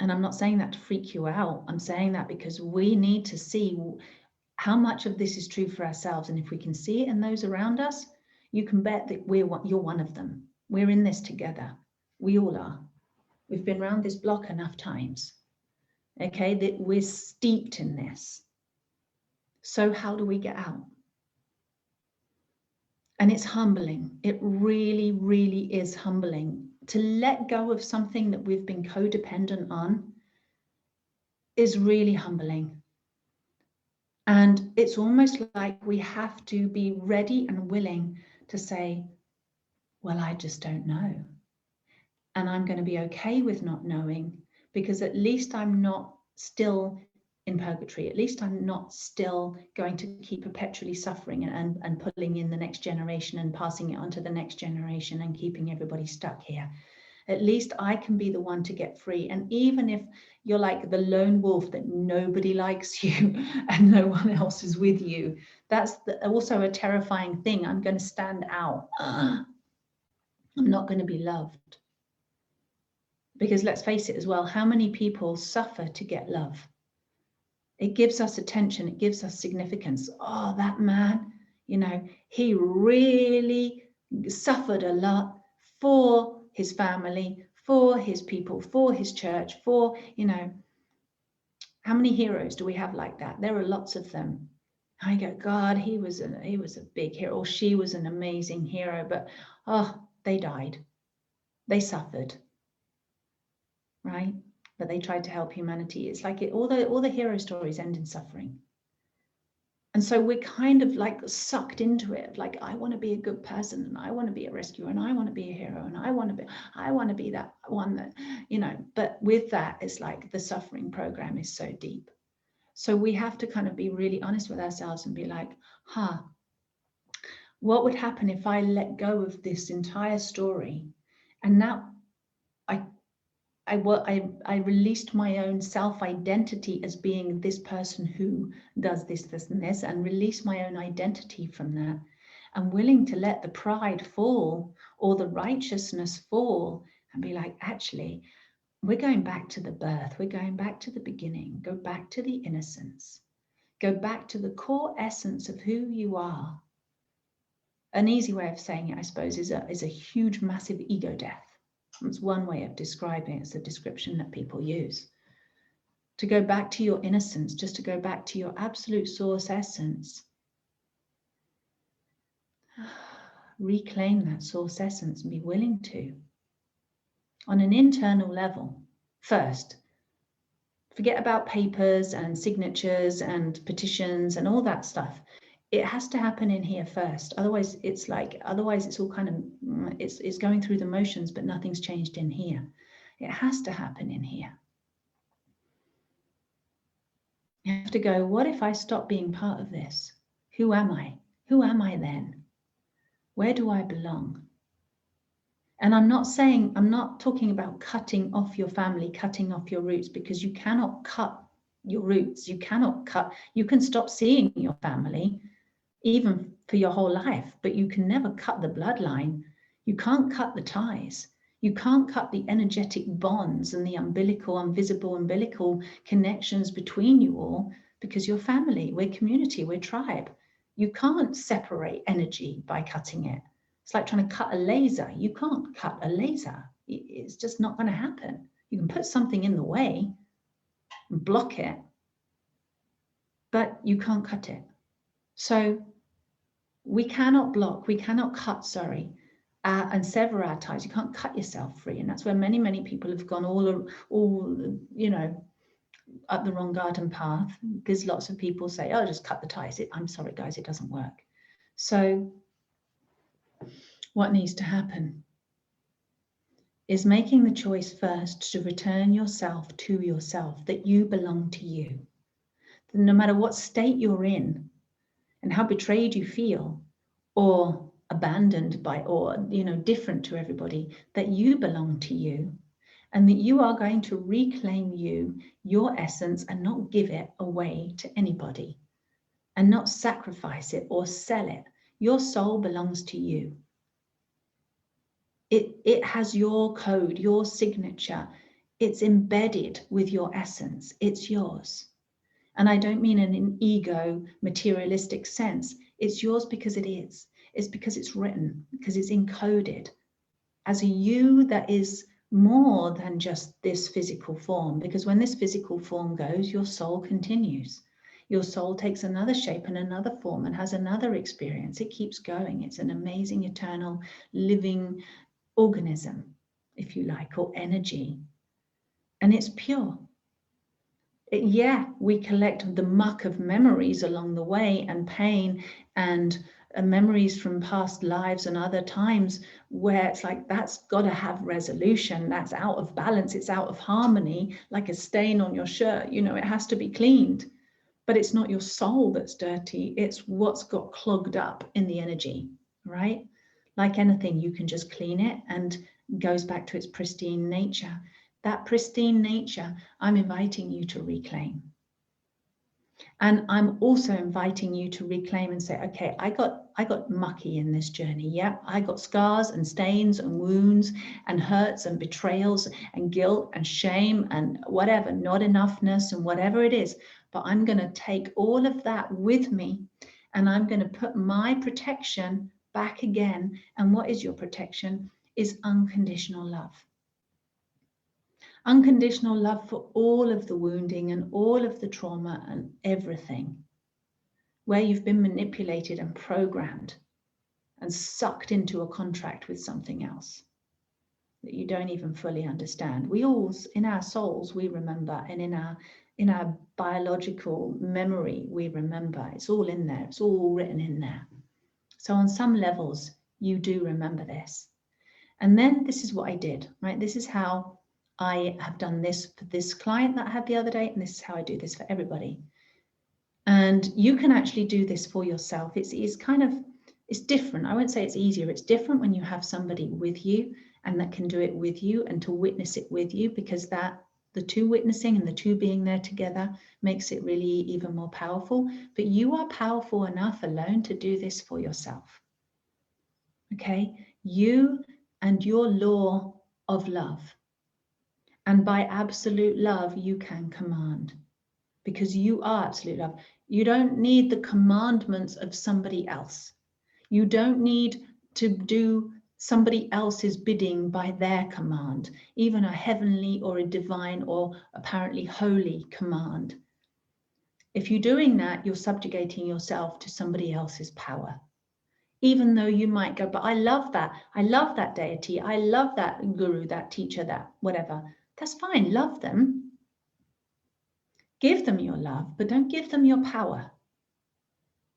And I'm not saying that to freak you out. I'm saying that because we need to see how much of this is true for ourselves. And if we can see it in those around us, you can bet that you're one of them. We're in this together. We all are. We've been around this block enough times. Okay, that we're steeped in this. So how do we get out? And it's humbling. It really, really is humbling. To let go of something that we've been codependent on is really humbling. And it's almost like we have to be ready and willing to say, well, I just don't know. And I'm going to be okay with not knowing, because at least I'm not still in purgatory. At least I'm not still going to keep perpetually suffering and pulling in the next generation and passing it on to the next generation and keeping everybody stuck here. At least I can be the one to get free. And even if you're like the lone wolf that nobody likes you and no one else is with you, that's also a terrifying thing. I'm going to stand out. I'm not going to be loved. Because let's face it as well, how many people suffer to get love? It gives us attention, it gives us significance. Oh, that man, you know, he really suffered a lot for his family, for his people, for his church, for, you know, how many heroes do we have like that? There are lots of them. I go, God, he was a big hero, or she was an amazing hero, but oh, they died. They suffered, right? But they tried to help humanity. It's like all the hero stories end in suffering. And so we're kind of like sucked into it, like, I want to be a good person, and I want to be a rescuer, and I want to be a hero, and I want to be that one that, you know, but with that, it's like the suffering program is so deep. So we have to kind of be really honest with ourselves and be like, what would happen if I let go of this entire story? And now I released my own self-identity as being this person who does this, this, and this, and release my own identity from that. I'm willing to let the pride fall or the righteousness fall and be like, actually, we're going back to the birth. We're going back to the beginning. Go back to the innocence. Go back to the core essence of who you are. An easy way of saying it, I suppose, is a huge, massive ego death. It's one way of describing it. It's a description that people use. To go back to your innocence, just to go back to your absolute source essence. Reclaim that source essence and be willing to. On an internal level, first, forget about papers and signatures and petitions and all that stuff. It has to happen in here first. Otherwise, it's all kind of, it's going through the motions, but nothing's changed in here. It has to happen in here. You have to go, what if I stop being part of this? Who am I? Who am I then? Where do I belong? And I'm not talking about cutting off your family, cutting off your roots, because you cannot cut your roots. You can stop seeing your family, even for your whole life, but you can never cut the bloodline. You can't cut the ties. You can't cut the energetic bonds and the invisible umbilical connections between you all, because you're family, we're community, we're tribe. You can't separate energy by cutting it. It's like trying to cut a laser. You can't cut a laser. It's just not going to happen. You can put something in the way and block it, but you can't cut it. So we cannot block, we cannot cut, and sever our ties. You can't cut yourself free. And that's where many, many people have gone all you know, up the wrong garden path, because lots of people say, oh, just cut the ties. I'm sorry, guys, it doesn't work. So what needs to happen is making the choice first to return yourself to yourself, that you belong to you. That no matter what state you're in and how betrayed you feel, or abandoned by, or, you know, different to everybody, that you belong to you, and that you are going to reclaim your essence, and not give it away to anybody, and not sacrifice it or sell it. Your soul belongs to you. It has your code, your signature. It's embedded with your essence. It's yours. And I don't mean in an ego materialistic sense. It's yours because it is. It's because it's written, because it's encoded as a you that is more than just this physical form. Because when this physical form goes, your soul continues. Your soul takes another shape and another form and has another experience. It keeps going. It's an amazing, eternal, living organism, if you like, or energy. And it's pure. We collect the muck of memories along the way, and pain, and memories from past lives and other times, where it's like, that's got to have resolution. That's out of balance. It's out of harmony, like a stain on your shirt. You know, it has to be cleaned. But it's not your soul that's dirty. It's what's got clogged up in the energy, right? Like anything, you can just clean it and it goes back to its pristine nature. That pristine nature, I'm inviting you to reclaim. And I'm also inviting you to reclaim and say, okay, I got mucky in this journey. Yeah, I got scars and stains and wounds and hurts and betrayals and guilt and shame and whatever, not enoughness and whatever it is. But I'm going to take all of that with me, and I'm going to put my protection back again. And what is your protection? Is unconditional love. Unconditional love for all of the wounding and all of the trauma and everything. where you've been manipulated and programmed and sucked into a contract with something else that you don't even fully understand. We all, in our souls, we remember, and in our biological memory, we remember. It's all in there. It's all written in there. So on some levels, you do remember this. And then this is what I did, right? This is how I have done this for this client that I had the other day, and this is how I do this for everybody. And you can actually do this for yourself. It's different. I won't say it's easier. It's different when you have somebody with you and that can do it with you and to witness it with you, because that the two witnessing and the two being there together makes it really even more powerful. But you are powerful enough alone to do this for yourself. Okay? You and your law of love. And by absolute love, you can command, because you are absolute love. You don't need the commandments of somebody else. You don't need to do somebody else's bidding by their command, even a heavenly or a divine or apparently holy command. If you're doing that, you're subjugating yourself to somebody else's power. Even though you might go, but I love that deity, I love that guru, that teacher, that whatever. That's fine, love them. Give them your love, but don't give them your power.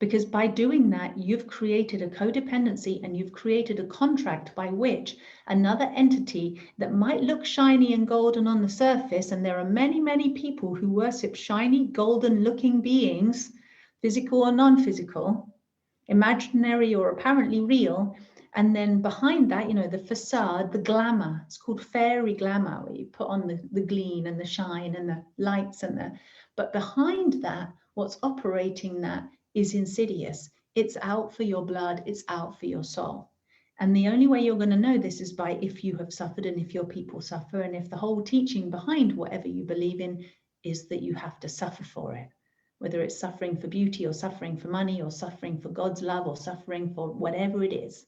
Because by doing that, you've created a codependency and you've created a contract by which another entity that might look shiny and golden on the surface, and there are many, many people who worship shiny, golden looking beings, physical or non-physical, imaginary or apparently real, and then behind that, you know, the facade, the glamour, it's called fairy glamour, where you put on the gleam and the shine and the lights but behind that, what's operating that is insidious. It's out for your blood, it's out for your soul. And the only way you're going to know this is by if you have suffered and if your people suffer, and if the whole teaching behind whatever you believe in is that you have to suffer for it. Whether it's suffering for beauty or suffering for money or suffering for God's love or suffering for whatever it is,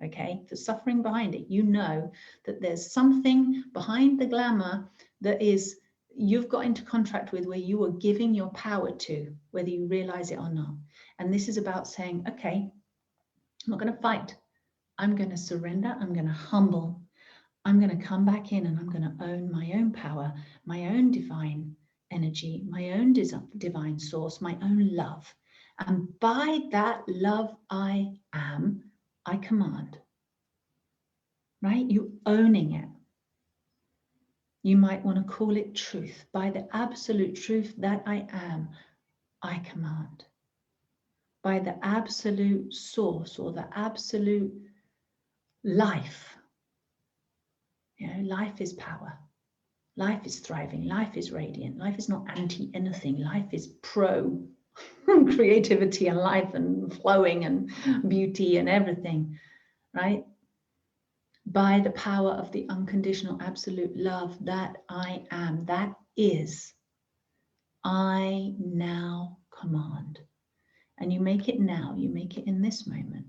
okay? The suffering behind it, you know that there's something behind the glamour that is you've got into contract with, where you are giving your power to, whether you realize it or not. And this is about saying, okay, I'm not going to fight. I'm going to surrender. I'm going to humble. I'm going to come back in and I'm going to own my own power, my own divine energy, my own divine source, my own love. And by that love I am, I command. Right? You owning it. You might want to call it truth. By the absolute truth that I am, I command. By the absolute source or the absolute life. You know, life is power. Life is thriving. Life is radiant. Life is not anti anything. Life is pro creativity and life and flowing and beauty and everything, right? By the power of the unconditional absolute love that I am, that is, I now command. And you make it now, you make it in this moment,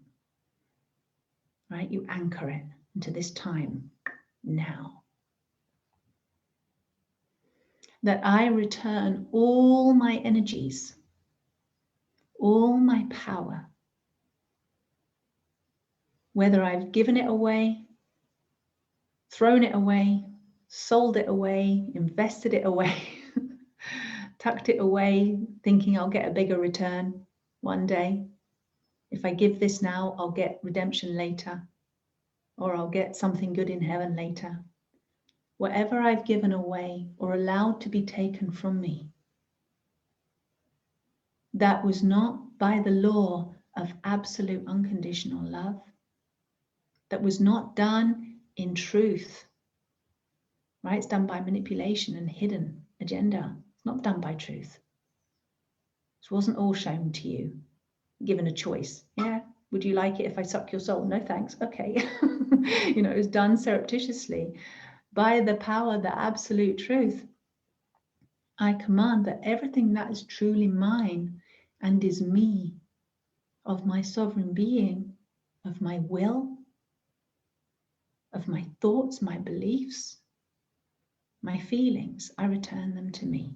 right? You anchor it into this time now. That I return all my energies, all my power, whether I've given it away, thrown it away, sold it away, invested it away, tucked it away, thinking I'll get a bigger return one day. If I give this now, I'll get redemption later, or I'll get something good in heaven later. Whatever I've given away or allowed to be taken from me, that was not by the law of absolute unconditional love, that was not done in truth, right? It's done by manipulation and hidden agenda. It's not done by truth. This wasn't all shown to you, given a choice. Yeah, would you like it if I suck your soul? No, thanks. Okay. You know, it was done surreptitiously. By the power, the absolute truth, I command that everything that is truly mine and is me, of my sovereign being, of my will, of my thoughts, my beliefs, my feelings, I return them to me.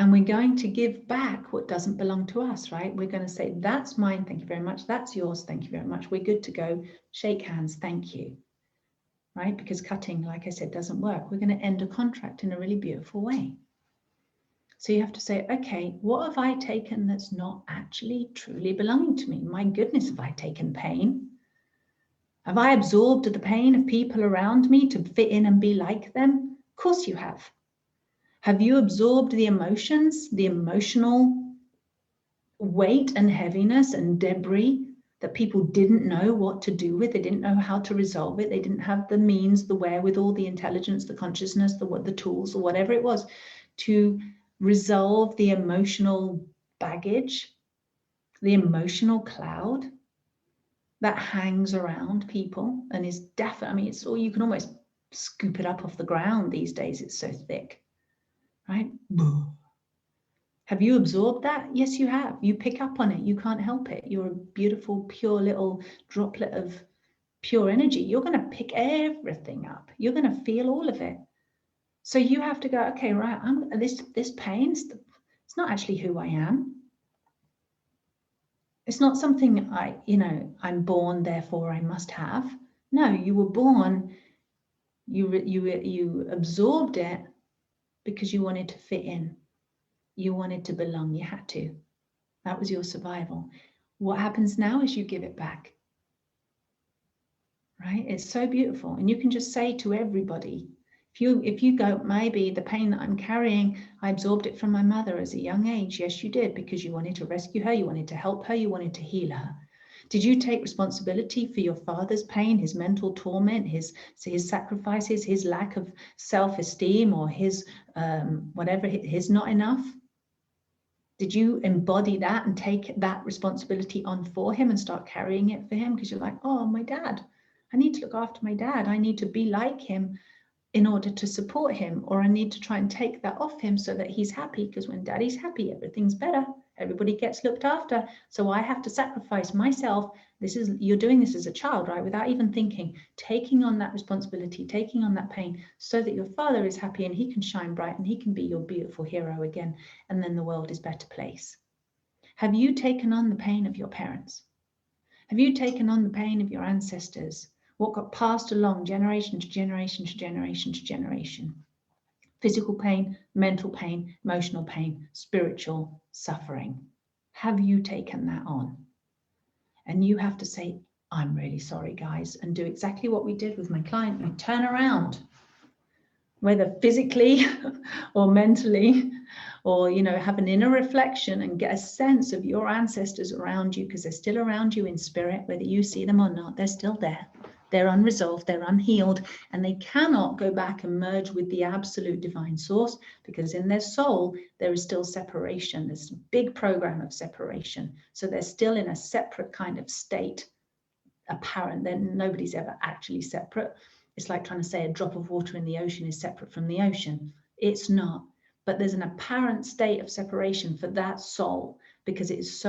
And we're going to give back what doesn't belong to us, right? We're going to say, that's mine, thank you very much. That's yours, thank you very much. We're good to go. Shake hands, thank you. Right? Because cutting, like I said, doesn't work. We're going to end a contract in a really beautiful way. So you have to say, okay, what have I taken that's not actually truly belonging to me? My goodness, have I taken pain? Have I absorbed the pain of people around me to fit in and be like them? Of course you have. Have you absorbed the emotions, the emotional weight and heaviness and debris that people didn't know what to do with? They didn't know how to resolve it. They didn't have the means, the wherewithal, the intelligence, the consciousness, the tools, or whatever it was to resolve the emotional baggage, the emotional cloud that hangs around people and is definitely, I mean, it's all, you can almost scoop it up off the ground these days. It's so thick, right? Have you absorbed that? Yes, you have. You pick up on it. You can't help it. You're a beautiful, pure little droplet of pure energy. You're going to pick everything up. You're going to feel all of it. So you have to go, okay, right, this pain, it's not actually who I am. It's not something I'm born, therefore I must have. No, you were born, you absorbed it because you wanted to fit in. You wanted to belong, you had to. That was your survival. What happens now is you give it back. Right? It's so beautiful. And you can just say to everybody, if you go, maybe the pain that I'm carrying, I absorbed it from my mother as a young age. Yes, you did, because you wanted to rescue her, you wanted to help her, you wanted to heal her. Did you take responsibility for your father's pain, his mental torment, his sacrifices, his lack of self-esteem, or his whatever, his not enough? Did you embody that and take that responsibility on for him and start carrying it for him? Because you're like, oh, my dad, I need to look after my dad. I need to be like him in order to support him, or I need to try and take that off him so that he's happy, because when daddy's happy, everything's better. Everybody gets looked after. So I have to sacrifice myself. You're doing this as a child, right? Without even thinking, taking on that responsibility, taking on that pain so that your father is happy and he can shine bright and he can be your beautiful hero again. And then the world is a better place. Have you taken on the pain of your parents? Have you taken on the pain of your ancestors? What got passed along generation to generation to generation to generation? Physical pain, mental pain, emotional pain, spiritual suffering. Have you taken that on? And you have to say, I'm really sorry, guys, and do exactly what we did with my client. We turn around, whether physically or mentally, or have an inner reflection and get a sense of your ancestors around you, because they're still around you in spirit, whether you see them or not. They're still there. They're unresolved, they're unhealed, and they cannot go back and merge with the absolute divine source, because in their soul, there is still separation. There's a big program of separation. So they're still in a separate kind of state, apparent. Then nobody's ever actually separate. It's like trying to say a drop of water in the ocean is separate from the ocean. It's not. But there's an apparent state of separation for that soul, because it is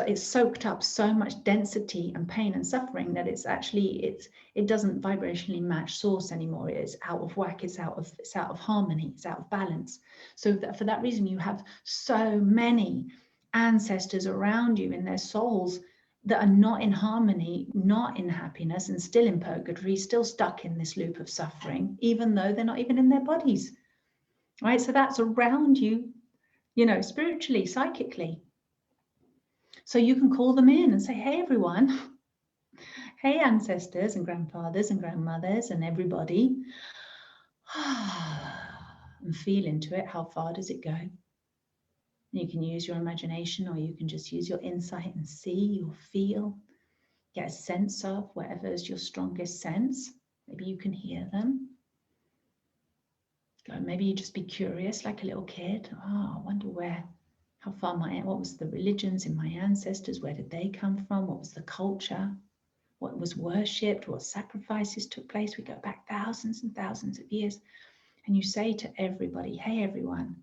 it's soaked up so much density and pain and suffering that it doesn't vibrationally match source anymore. It's out of whack. It's out of harmony. It's out of balance. So for that reason, you have so many ancestors around you in their souls that are not in harmony, not in happiness, and still in purgatory, still stuck in this loop of suffering, even though they're not even in their bodies. Right? So that's around you, spiritually, psychically. So you can call them in and say, hey, everyone. Hey, ancestors and grandfathers and grandmothers and everybody. And feel into it. How far does it go? You can use your imagination, or you can just use your insight and see or feel, get a sense of whatever is your strongest sense. Maybe you can hear them. Maybe you just be curious like a little kid. Oh, I wonder how far what was the religions in my ancestors? Where did they come from? What was the culture? What was worshipped? What sacrifices took place? We go back thousands and thousands of years. And you say to everybody, hey, everyone,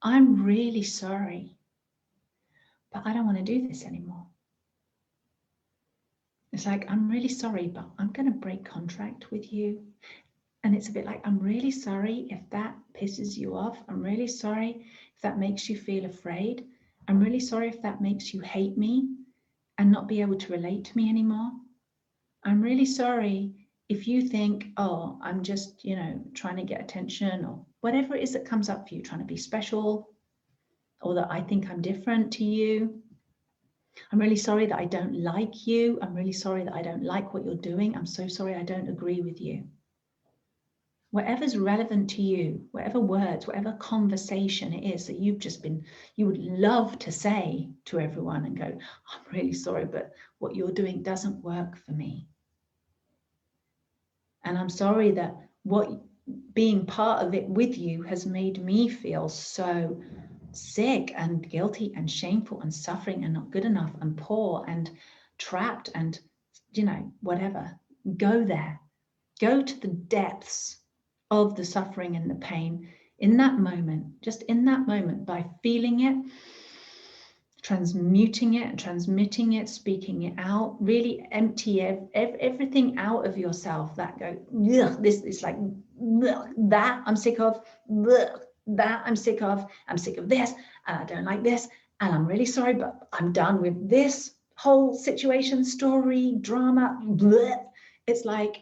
I'm really sorry, but I don't want to do this anymore. It's like, I'm really sorry, but I'm going to break contract with you. And it's a bit like, I'm really sorry if that pisses you off. I'm really sorry if that makes you feel afraid. I'm really sorry if that makes you hate me and not be able to relate to me anymore. I'm really sorry if you think, oh, I'm just, trying to get attention, or whatever it is that comes up for you, trying to be special, or that I think I'm different to you. I'm really sorry that I don't like you. I'm really sorry that I don't like what you're doing. I'm so sorry I don't agree with you. Whatever's relevant to you, whatever words, whatever conversation it is that you would love to say to everyone and go, I'm really sorry, but what you're doing doesn't work for me. And I'm sorry that being part of it with you has made me feel so sick and guilty and shameful and suffering and not good enough and poor and trapped and, whatever. Go there. Go to the depths of the suffering and the pain in that moment, just in that moment, by feeling it, transmuting it, transmitting it, speaking it out. Really empty everything out of yourself that this is like, that I'm sick of, that I'm sick of this, and I don't like this, and I'm really sorry, but I'm done with this whole situation, story, drama. It's like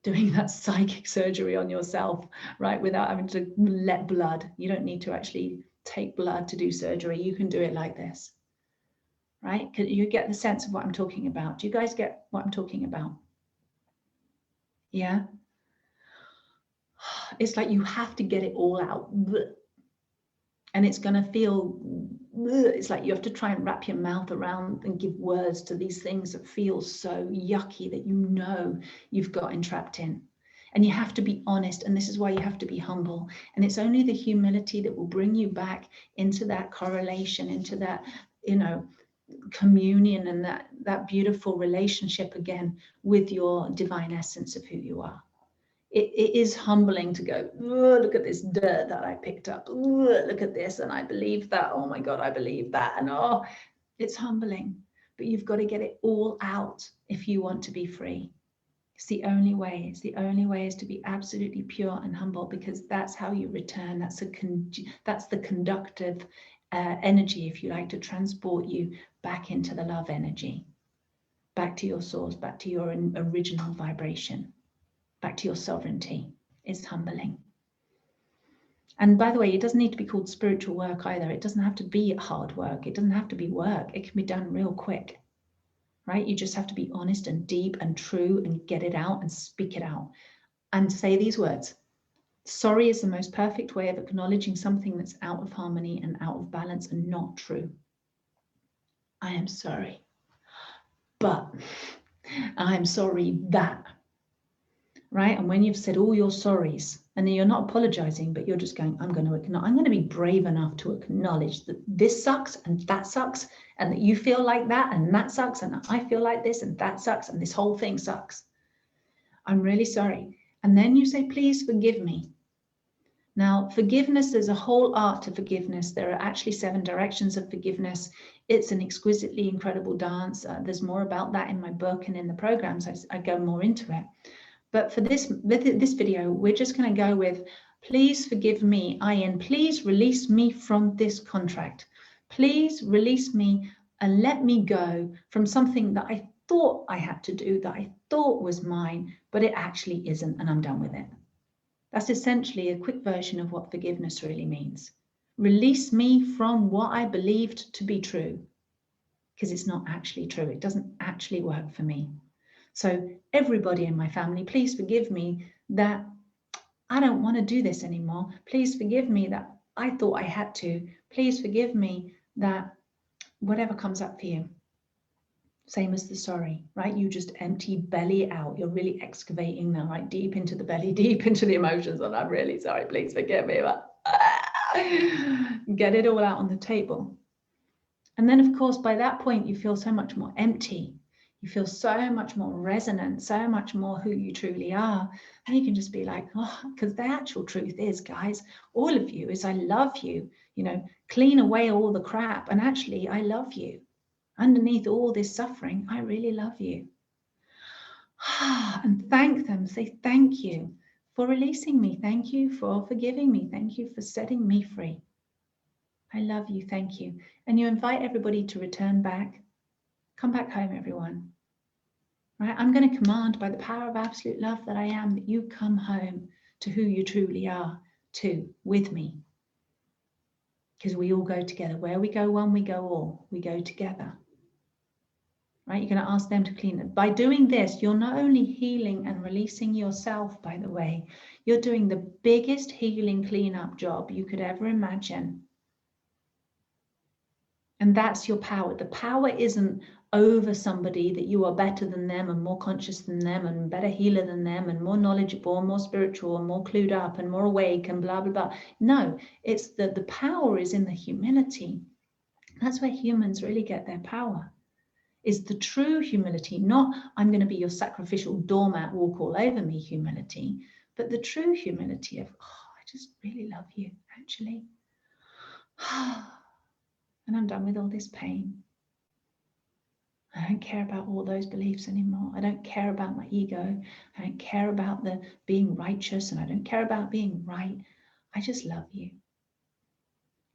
doing that psychic surgery on yourself, right? Without having to let blood. You don't need to actually take blood to do surgery. You can do it like this, right? You get the sense of what I'm talking about. Do you guys get what I'm talking about? Yeah. It's like you have to get it all out. And it's going to feel, it's like you have to try and wrap your mouth around and give words to these things that feel so yucky that you've got entrapped in. And you have to be honest, and this is why you have to be humble. And it's only the humility that will bring you back into that correlation, into that, communion and that beautiful relationship again with your divine essence of who you are. It is humbling to go, look at this dirt that I picked up. Look at this, and I believe that. Oh my God, I believe that. And it's humbling. But you've got to get it all out if you want to be free. It's the only way. It's the only way is to be absolutely pure and humble, because that's how you return. That's the conductive energy, if you like, to transport you back into the love energy, back to your source, back to your original vibration, back to your sovereignty. It's humbling. And by the way, it doesn't need to be called spiritual work either. It doesn't have to be hard work. It doesn't have to be work. It can be done real quick, right? You just have to be honest and deep and true and get it out and speak it out and say these words. Sorry is the most perfect way of acknowledging something that's out of harmony and out of balance and not true. I am sorry, but I'm sorry that, right? And when you've said all your sorries, and then you're not apologizing, but you're just going, I'm going to be brave enough to acknowledge that this sucks and that sucks, and that you feel like that and that sucks, and I feel like this and that sucks, and this whole thing sucks. I'm really sorry. And then you say, please forgive me. Now, forgiveness, there's a whole art to forgiveness. There are actually 7 directions of forgiveness. It's an exquisitely incredible dance. There's more about that in my book and in the programs. I go more into it. But for this video, we're just going to go with, please forgive me, please release me from this contract. Please release me and let me go from something that I thought I had to do, that I thought was mine, but it actually isn't, and I'm done with it. That's essentially a quick version of what forgiveness really means. Release me from what I believed to be true, because it's not actually true. It doesn't actually work for me. So everybody in my family, please forgive me that I don't want to do this anymore. Please forgive me that I thought I had to. Please forgive me that whatever comes up for you. Same as the sorry, right? You just empty belly out. You're really excavating now, right? Deep into the belly, deep into the emotions. And I'm really sorry, please forgive me. But get it all out on the table. And then, of course, by that point, you feel so much more empty. You feel so much more resonant, so much more who you truly are. And you can just be like, oh, because the actual truth is, guys, all of you is I love you, clean away all the crap. And actually, I love you. Underneath all this suffering, I really love you. And thank them, say thank you for releasing me. Thank you for forgiving me. Thank you for setting me free. I love you. Thank you. And you invite everybody to return back. Come back home, everyone. Right? I'm going to command by the power of absolute love that I am that you come home to who you truly are, with me. Because we all go together. Where we go one, we go all. We go together. Right? You're going to ask them to clean it. By doing this, you're not only healing and releasing yourself, by the way, you're doing the biggest healing cleanup job you could ever imagine. And that's your power. The power isn't over somebody that you are better than them and more conscious than them and better healer than them and more knowledgeable and more spiritual and more clued up and more awake and blah, blah, blah. No, it's that the power is in the humility. That's where humans really get their power. Is the true humility, not I'm going to be your sacrificial doormat, walk all over me humility, but the true humility of, oh, I just really love you, actually. And I'm done with all this pain. I don't care about all those beliefs anymore. I don't care about my ego. I don't care about the being righteous, and I don't care about being right. I just love you.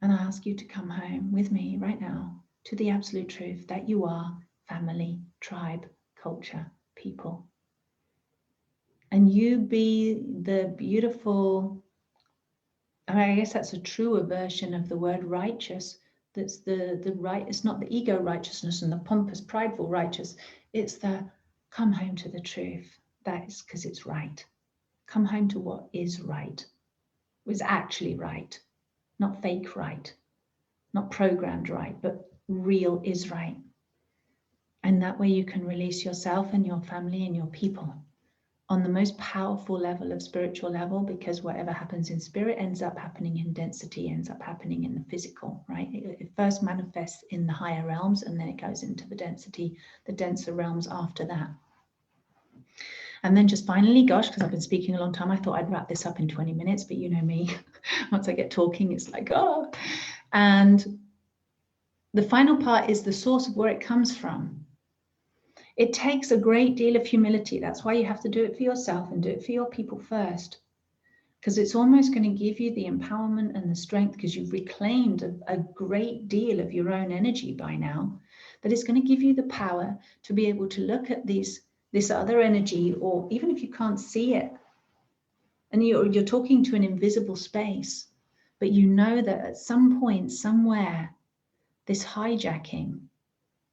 And I ask you to come home with me right now to the absolute truth that you are family, tribe, culture, people. And you be the beautiful, I guess that's a truer version of the word righteous. That's the right, it's not the ego righteousness and the pompous, prideful righteous. It's the come home to the truth. That is because it's right. Come home to what is right, was actually right, not fake right, not programmed right, but real is right. And that way you can release yourself and your family and your people on the most powerful level of spiritual level, because whatever happens in spirit ends up happening in density, ends up happening in the physical, right? It first manifests in the higher realms and then it goes into the density, the denser realms after that. And then just finally, gosh, because I've been speaking a long time, I thought I'd wrap this up in 20 minutes, but you know me, once I get talking, it's like, oh. And the final part is the source of where it comes from. It takes a great deal of humility. That's why you have to do it for yourself and do it for your people first. Because it's almost going to give you the empowerment and the strength, because you've reclaimed a great deal of your own energy by now, that it's going to give you the power to be able to look at this other energy, or even if you can't see it, and you're talking to an invisible space, but you know that at some point, somewhere, this hijacking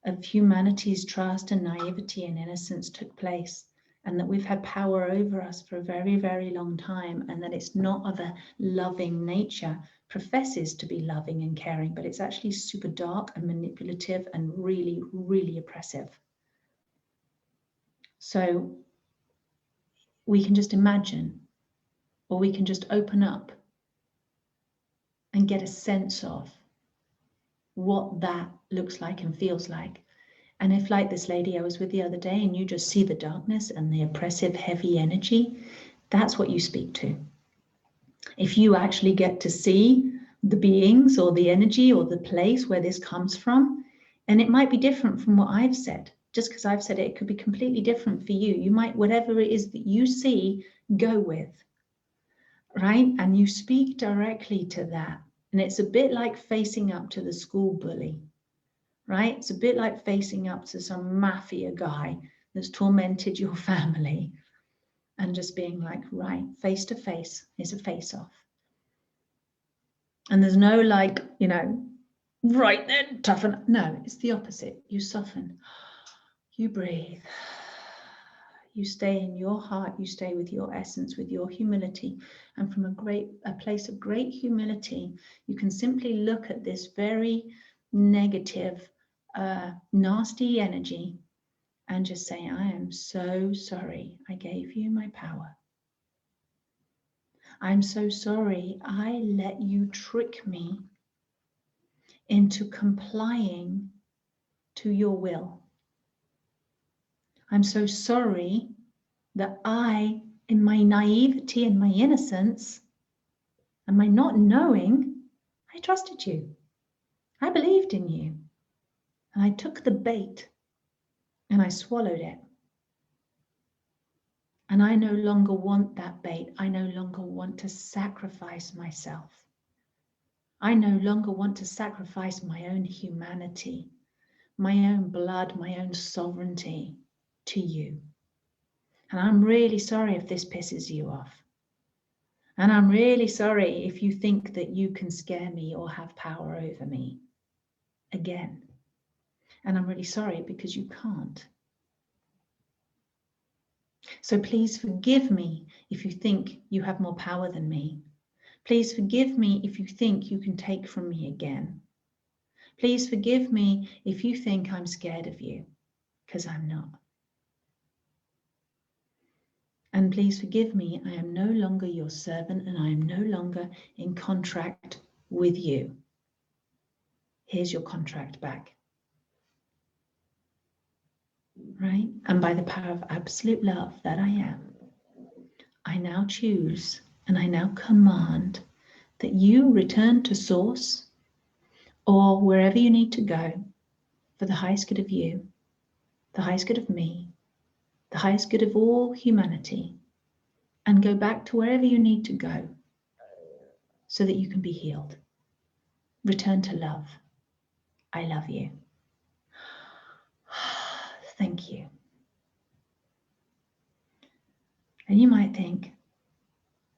of humanity's trust and naivety and innocence took place, and that we've had power over us for a very, very long time, and that it's not of a loving nature, professes to be loving and caring, but it's actually super dark and manipulative and really, really oppressive. So we can just imagine, or we can just open up and get a sense of what that looks like and feels like. And if, like this lady I was with the other day, and you just see the darkness and the oppressive, heavy energy, that's what you speak to. If you actually get to see the beings or the energy or the place where this comes from, and it might be different from what I've said. Just because I've said it, it could be completely different for you. You might, whatever it is that you see, go with, right? And you speak directly to that. And it's a bit like facing up to the school bully. Right? It's a bit like facing up to some mafia guy that's tormented your family and just being like, right, face to face is a face off. And there's no like, you know, right then, toughen. No, it's the opposite. You soften, you breathe, you stay in your heart, you stay with your essence, with your humility. And from a place of great humility, you can simply look at this very negative, nasty energy and just say, I am so sorry I gave you my power. I'm so sorry I let you trick me into complying to your will. I'm so sorry that I, in my naivety and my innocence and my not knowing, I trusted you. I believed in you. And I took the bait and I swallowed it. And I no longer want that bait. I no longer want to sacrifice myself. I no longer want to sacrifice my own humanity, my own blood, my own sovereignty to you. And I'm really sorry if this pisses you off. And I'm really sorry if you think that you can scare me or have power over me again. And I'm really sorry because you can't. So please forgive me if you think you have more power than me. Please forgive me if you think you can take from me again. Please forgive me if you think I'm scared of you, because I'm not. And please forgive me, I am no longer your servant and I am no longer in contract with you. Here's your contract back. Right? And by the power of absolute love that I am, I now choose and I now command that you return to source or wherever you need to go for the highest good of you, the highest good of me, the highest good of all humanity, and go back to wherever you need to go so that you can be healed. Return to love. I love you. Thank you. And you might think,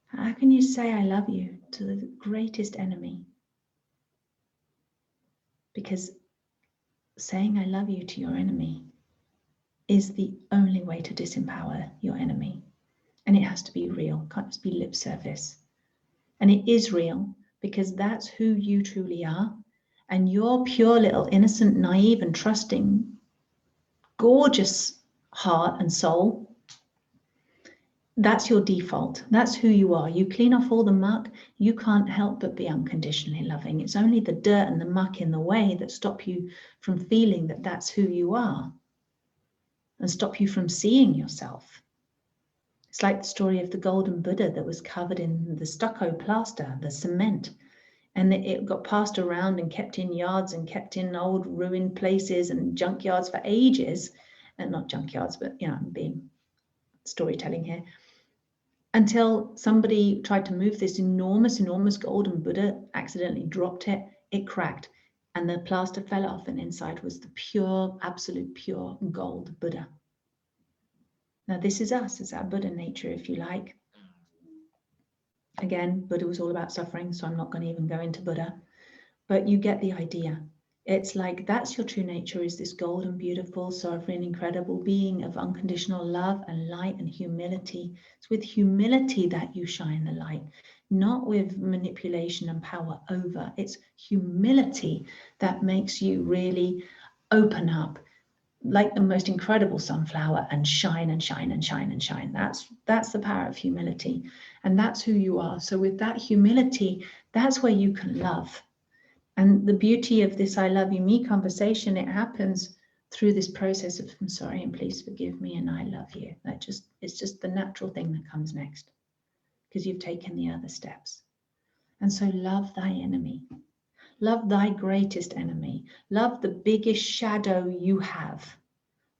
how can you say I love you to the greatest enemy? Because saying I love you to your enemy is the only way to disempower your enemy. And it has to be real, can't just be lip service. And it is real because that's who you truly are. And your pure little innocent, naive and trusting, gorgeous heart and soul, that's your default. That's who you are. You clean off all the muck. You can't help but be unconditionally loving. It's only the dirt and the muck in the way that stop you from feeling that that's who you are and stop you from seeing yourself. It's like the story of the golden Buddha that was covered in the stucco plaster, the cement, and it got passed around and kept in yards and kept in old ruined places and junkyards for ages. And not junkyards, but I'm being storytelling here. Until somebody tried to move this enormous golden Buddha, accidentally dropped it, it cracked, and the plaster fell off, and inside was the pure, absolute pure gold Buddha. Now this is us, it's our Buddha nature, if you like. Again, Buddha was all about suffering, so I'm not going to even go into Buddha, but you get the idea. It's like that's your true nature, is this golden, beautiful, sovereign, incredible being of unconditional love and light and humility. It's with humility that you shine the light, not with manipulation and power over. It's humility that makes you really open up like the most incredible sunflower and shine and shine and shine and shine. That's the power of humility, and that's who you are. So with that humility, that's where you can love. And the beauty of this I love you me conversation, it happens through this process of I'm sorry and please forgive me and I love you. It's just the natural thing that comes next because you've taken the other steps. And so love thy enemy. Love thy greatest enemy. Love the biggest shadow you have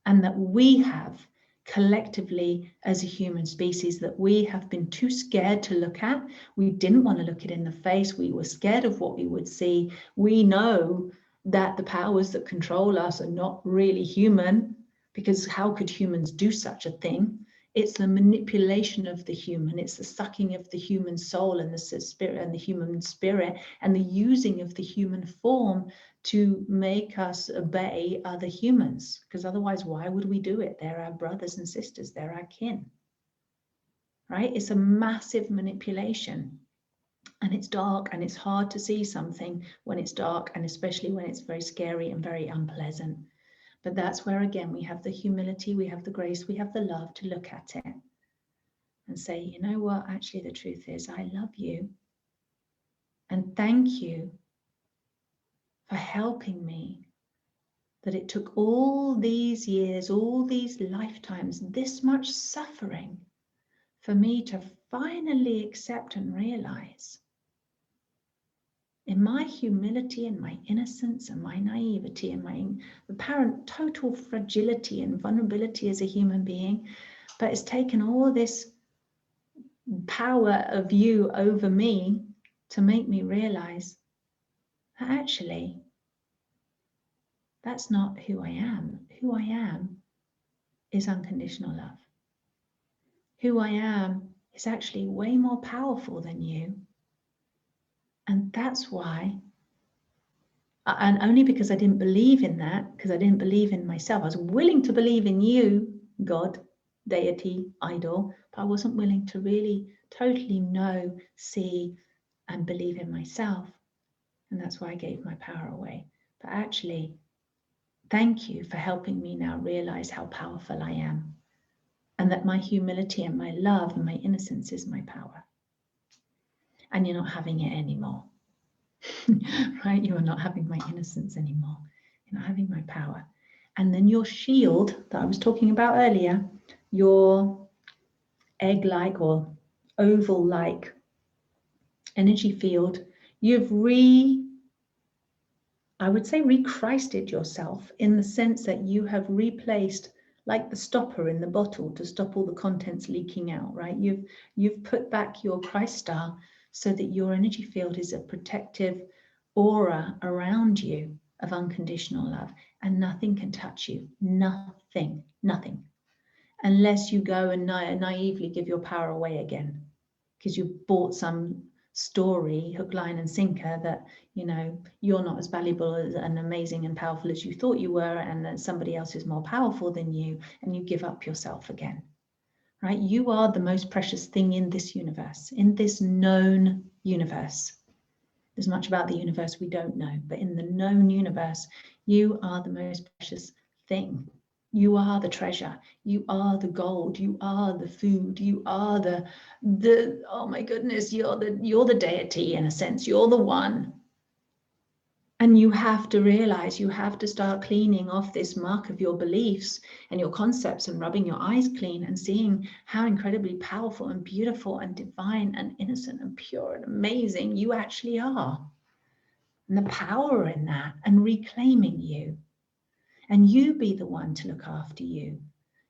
and that we have collectively as a human species, that we have been too scared to look at. We didn't want to look it in the face. We were scared of what we would see. We know that the powers that control us are not really human, because how could humans do such a thing? It's the manipulation of the human. It's the sucking of the human soul and the spirit and the human spirit and the using of the human form to make us obey other humans, because otherwise why would we do it? They're our brothers and sisters, they're our kin, right? It's a massive manipulation, and it's dark and it's hard to see something when it's dark, and especially when it's very scary and very unpleasant. But that's where again we have the humility, we have the grace, we have the love to look at it and say, you know what, actually the truth is I love you, and thank you for helping me, that it took all these years, all these lifetimes, this much suffering for me to finally accept and realize in my humility and my innocence and my naivety and my apparent total fragility and vulnerability as a human being, But it's taken all this power of you over me to make me realize that actually that's not who I am. Who I am is unconditional love. Who I am is actually way more powerful than you. And that's why, and only because I didn't believe in that, because I didn't believe in myself. I was willing to believe in you, God, deity, idol, but I wasn't willing to really totally know, see, and believe in myself. And that's why I gave my power away. But actually, thank you for helping me now realize how powerful I am, and that my humility and my love and my innocence is my power. And you're not having it anymore. Right? You are not having my innocence anymore. You're not having my power. And then your shield that I was talking about earlier, your egg-like or oval-like energy field, you've I would say re-Christed yourself, in the sense that you have replaced, like the stopper in the bottle to stop all the contents leaking out, right? You've put back your Christ star so that your energy field is a protective aura around you of unconditional love, and nothing can touch you. Nothing, unless you go and naively give your power away again, because you bought some story, hook, line, and sinker, that you're not as valuable and amazing and powerful as you thought you were, and that somebody else is more powerful than you, and you give up yourself again. Right? You are the most precious thing in this universe, in this known universe. There's much about the universe we don't know, but in the known universe, you are the most precious thing. You are the treasure. You are the gold. You are the food. You are the oh my goodness, you're the deity in a sense. You're the one. And you have to realize, you have to start cleaning off this muck of your beliefs and your concepts, and rubbing your eyes clean and seeing how incredibly powerful and beautiful and divine and innocent and pure and amazing you actually are. And the power in that, and reclaiming you. And you be the one to look after you.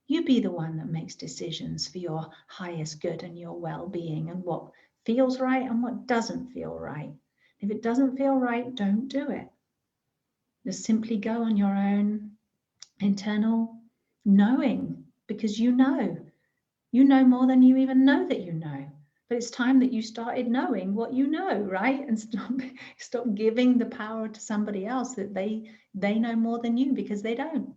You be the one that makes decisions for your highest good and your well-being, and what feels right and what doesn't feel right. If it doesn't feel right, don't do it. Just simply go on your own internal knowing, because you know more than you even know that you know. But it's time that you started knowing what you know, right? And stop giving the power to somebody else that they know more than you, because they don't.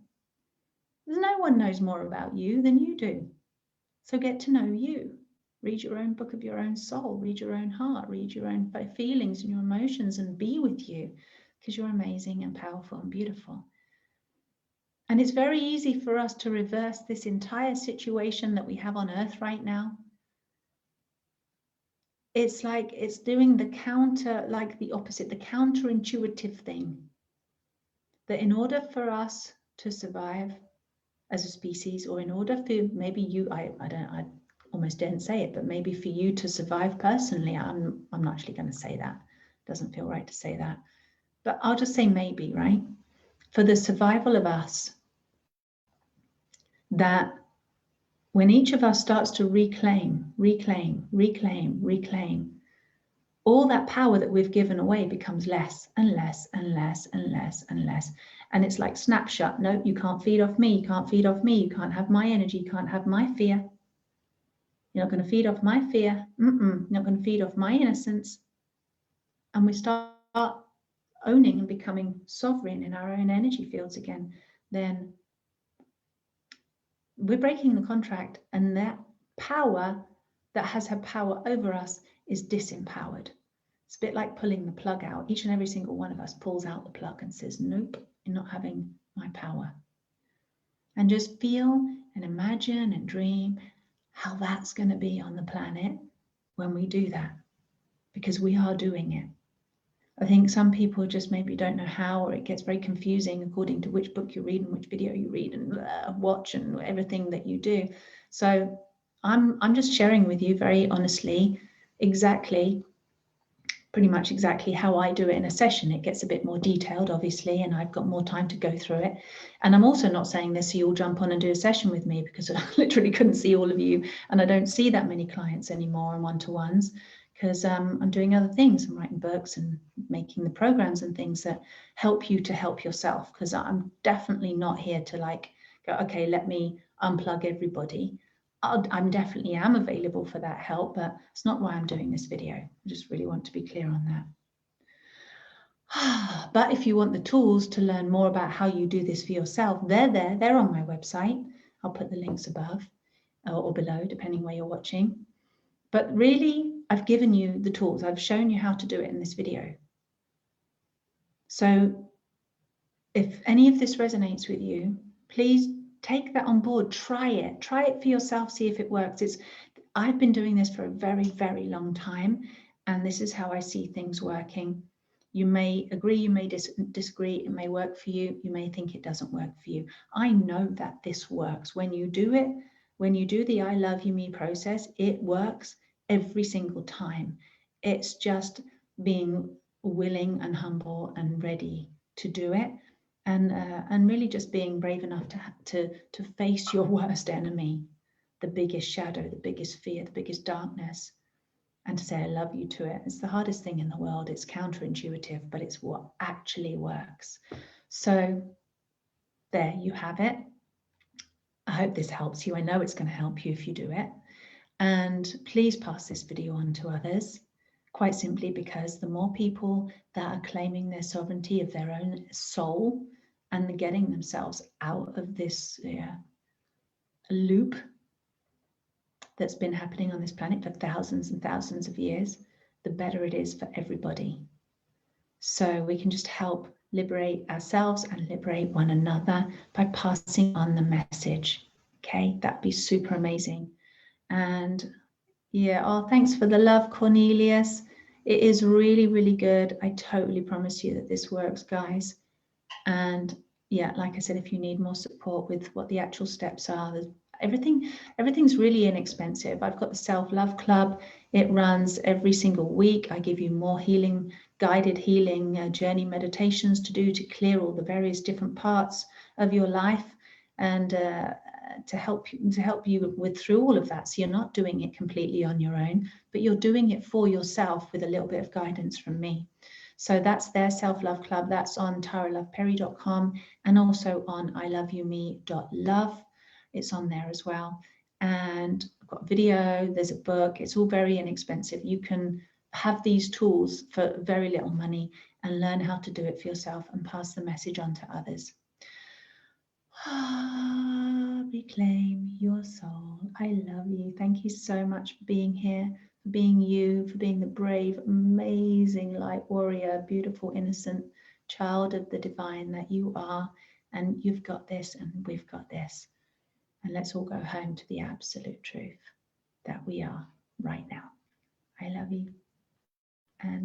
No one knows more about you than you do. So get to know you. Read your own book of your own soul. Read your own heart. Read your own feelings and your emotions, and be with you, because you're amazing and powerful and beautiful. And it's very easy for us to reverse this entire situation that we have on earth right now. It's like it's doing the opposite, the counterintuitive thing. That in order for us to survive as a species, or in order for maybe you, I almost didn't say it, but maybe for you to survive personally, I'm not actually going to say that. It doesn't feel right to say that. But I'll just say maybe, right? For the survival of us, that when each of us starts to reclaim, all that power that we've given away becomes less and less and less and less and less. And it's like snapshot. No, you can't feed off me. You can't feed off me. You can't have my energy. You can't have my fear. You're not going to feed off my fear. You're not going to feed off my innocence. And we start owning and becoming sovereign in our own energy fields again. Then we're breaking the contract, and that power that has had power over us is disempowered. It's a bit like pulling the plug out. Each and every single one of us pulls out the plug and says, nope, you're not having my power. And just feel and imagine and dream how that's going to be on the planet when we do that, because we are doing it. I think some people just maybe don't know how, or it gets very confusing according to which book you read and which video you read and watch and everything that you do. So I'm just sharing with you very honestly exactly pretty much exactly how I do it in a session. It gets a bit more detailed, obviously, and I've got more time to go through it. And I'm also not saying this so you'll jump on and do a session with me, because I literally couldn't see all of you, and I don't see that many clients anymore in one-to-ones, because I'm doing other things. I'm writing books and making the programs and things that help you to help yourself, because I'm definitely not here to like go, okay, let me unplug everybody. I'm definitely am available for that help, but it's not why I'm doing this video. I just really want to be clear on that. But if you want the tools to learn more about how you do this for yourself, they're on my website. I'll put the links above or below, depending where you're watching. But really, I've given you the tools. I've shown you how to do it in this video. So if any of this resonates with you, please take that on board. Try it for yourself, see if it works. I've been doing this for a very, very long time, and this is how I see things working. You may agree, you may disagree, it may work for you, you may think it doesn't work for you. I know that this works. When you do it, when you do the I love you me process, it works every single time. It's just being willing and humble and ready to do it. And really just being brave enough to face your worst enemy, the biggest shadow, the biggest fear, the biggest darkness, and to say I love you to it. It's the hardest thing in the world. It's counterintuitive, but it's what actually works. So there you have it. I hope this helps you. I know it's going to help you if you do it. And please pass this video on to others. Quite simply because the more people that are claiming their sovereignty of their own soul and getting themselves out of this loop that's been happening on this planet for thousands and thousands of years, the better it is for everybody. So we can just help liberate ourselves and liberate one another by passing on the message. Okay, that'd be super amazing. And yeah, oh, thanks for the love, Cornelius. It is really, really good. I totally promise you that this works, guys. And yeah, like I said, if you need more support with what the actual steps are, everything's really inexpensive. I've got the Self-Love Club. It runs every single week. I give you more guided healing journey meditations to do to clear all the various different parts of your life, and to help you through all of that. So you're not doing it completely on your own, but you're doing it for yourself with a little bit of guidance from me. So that's their Self-Love Club. That's on taraloveperry.com and also on iloveyoume.love. It's on there as well. And I've got video, there's a book. It's all very inexpensive. You can have these tools for very little money and learn how to do it for yourself and pass the message on to others. Reclaim your soul. I love you. Thank you so much for being here, for being you, for being the brave, amazing light warrior, beautiful, innocent child of the divine that you are. And you've got this and we've got this. And let's all go home to the absolute truth that we are right now. I love you. And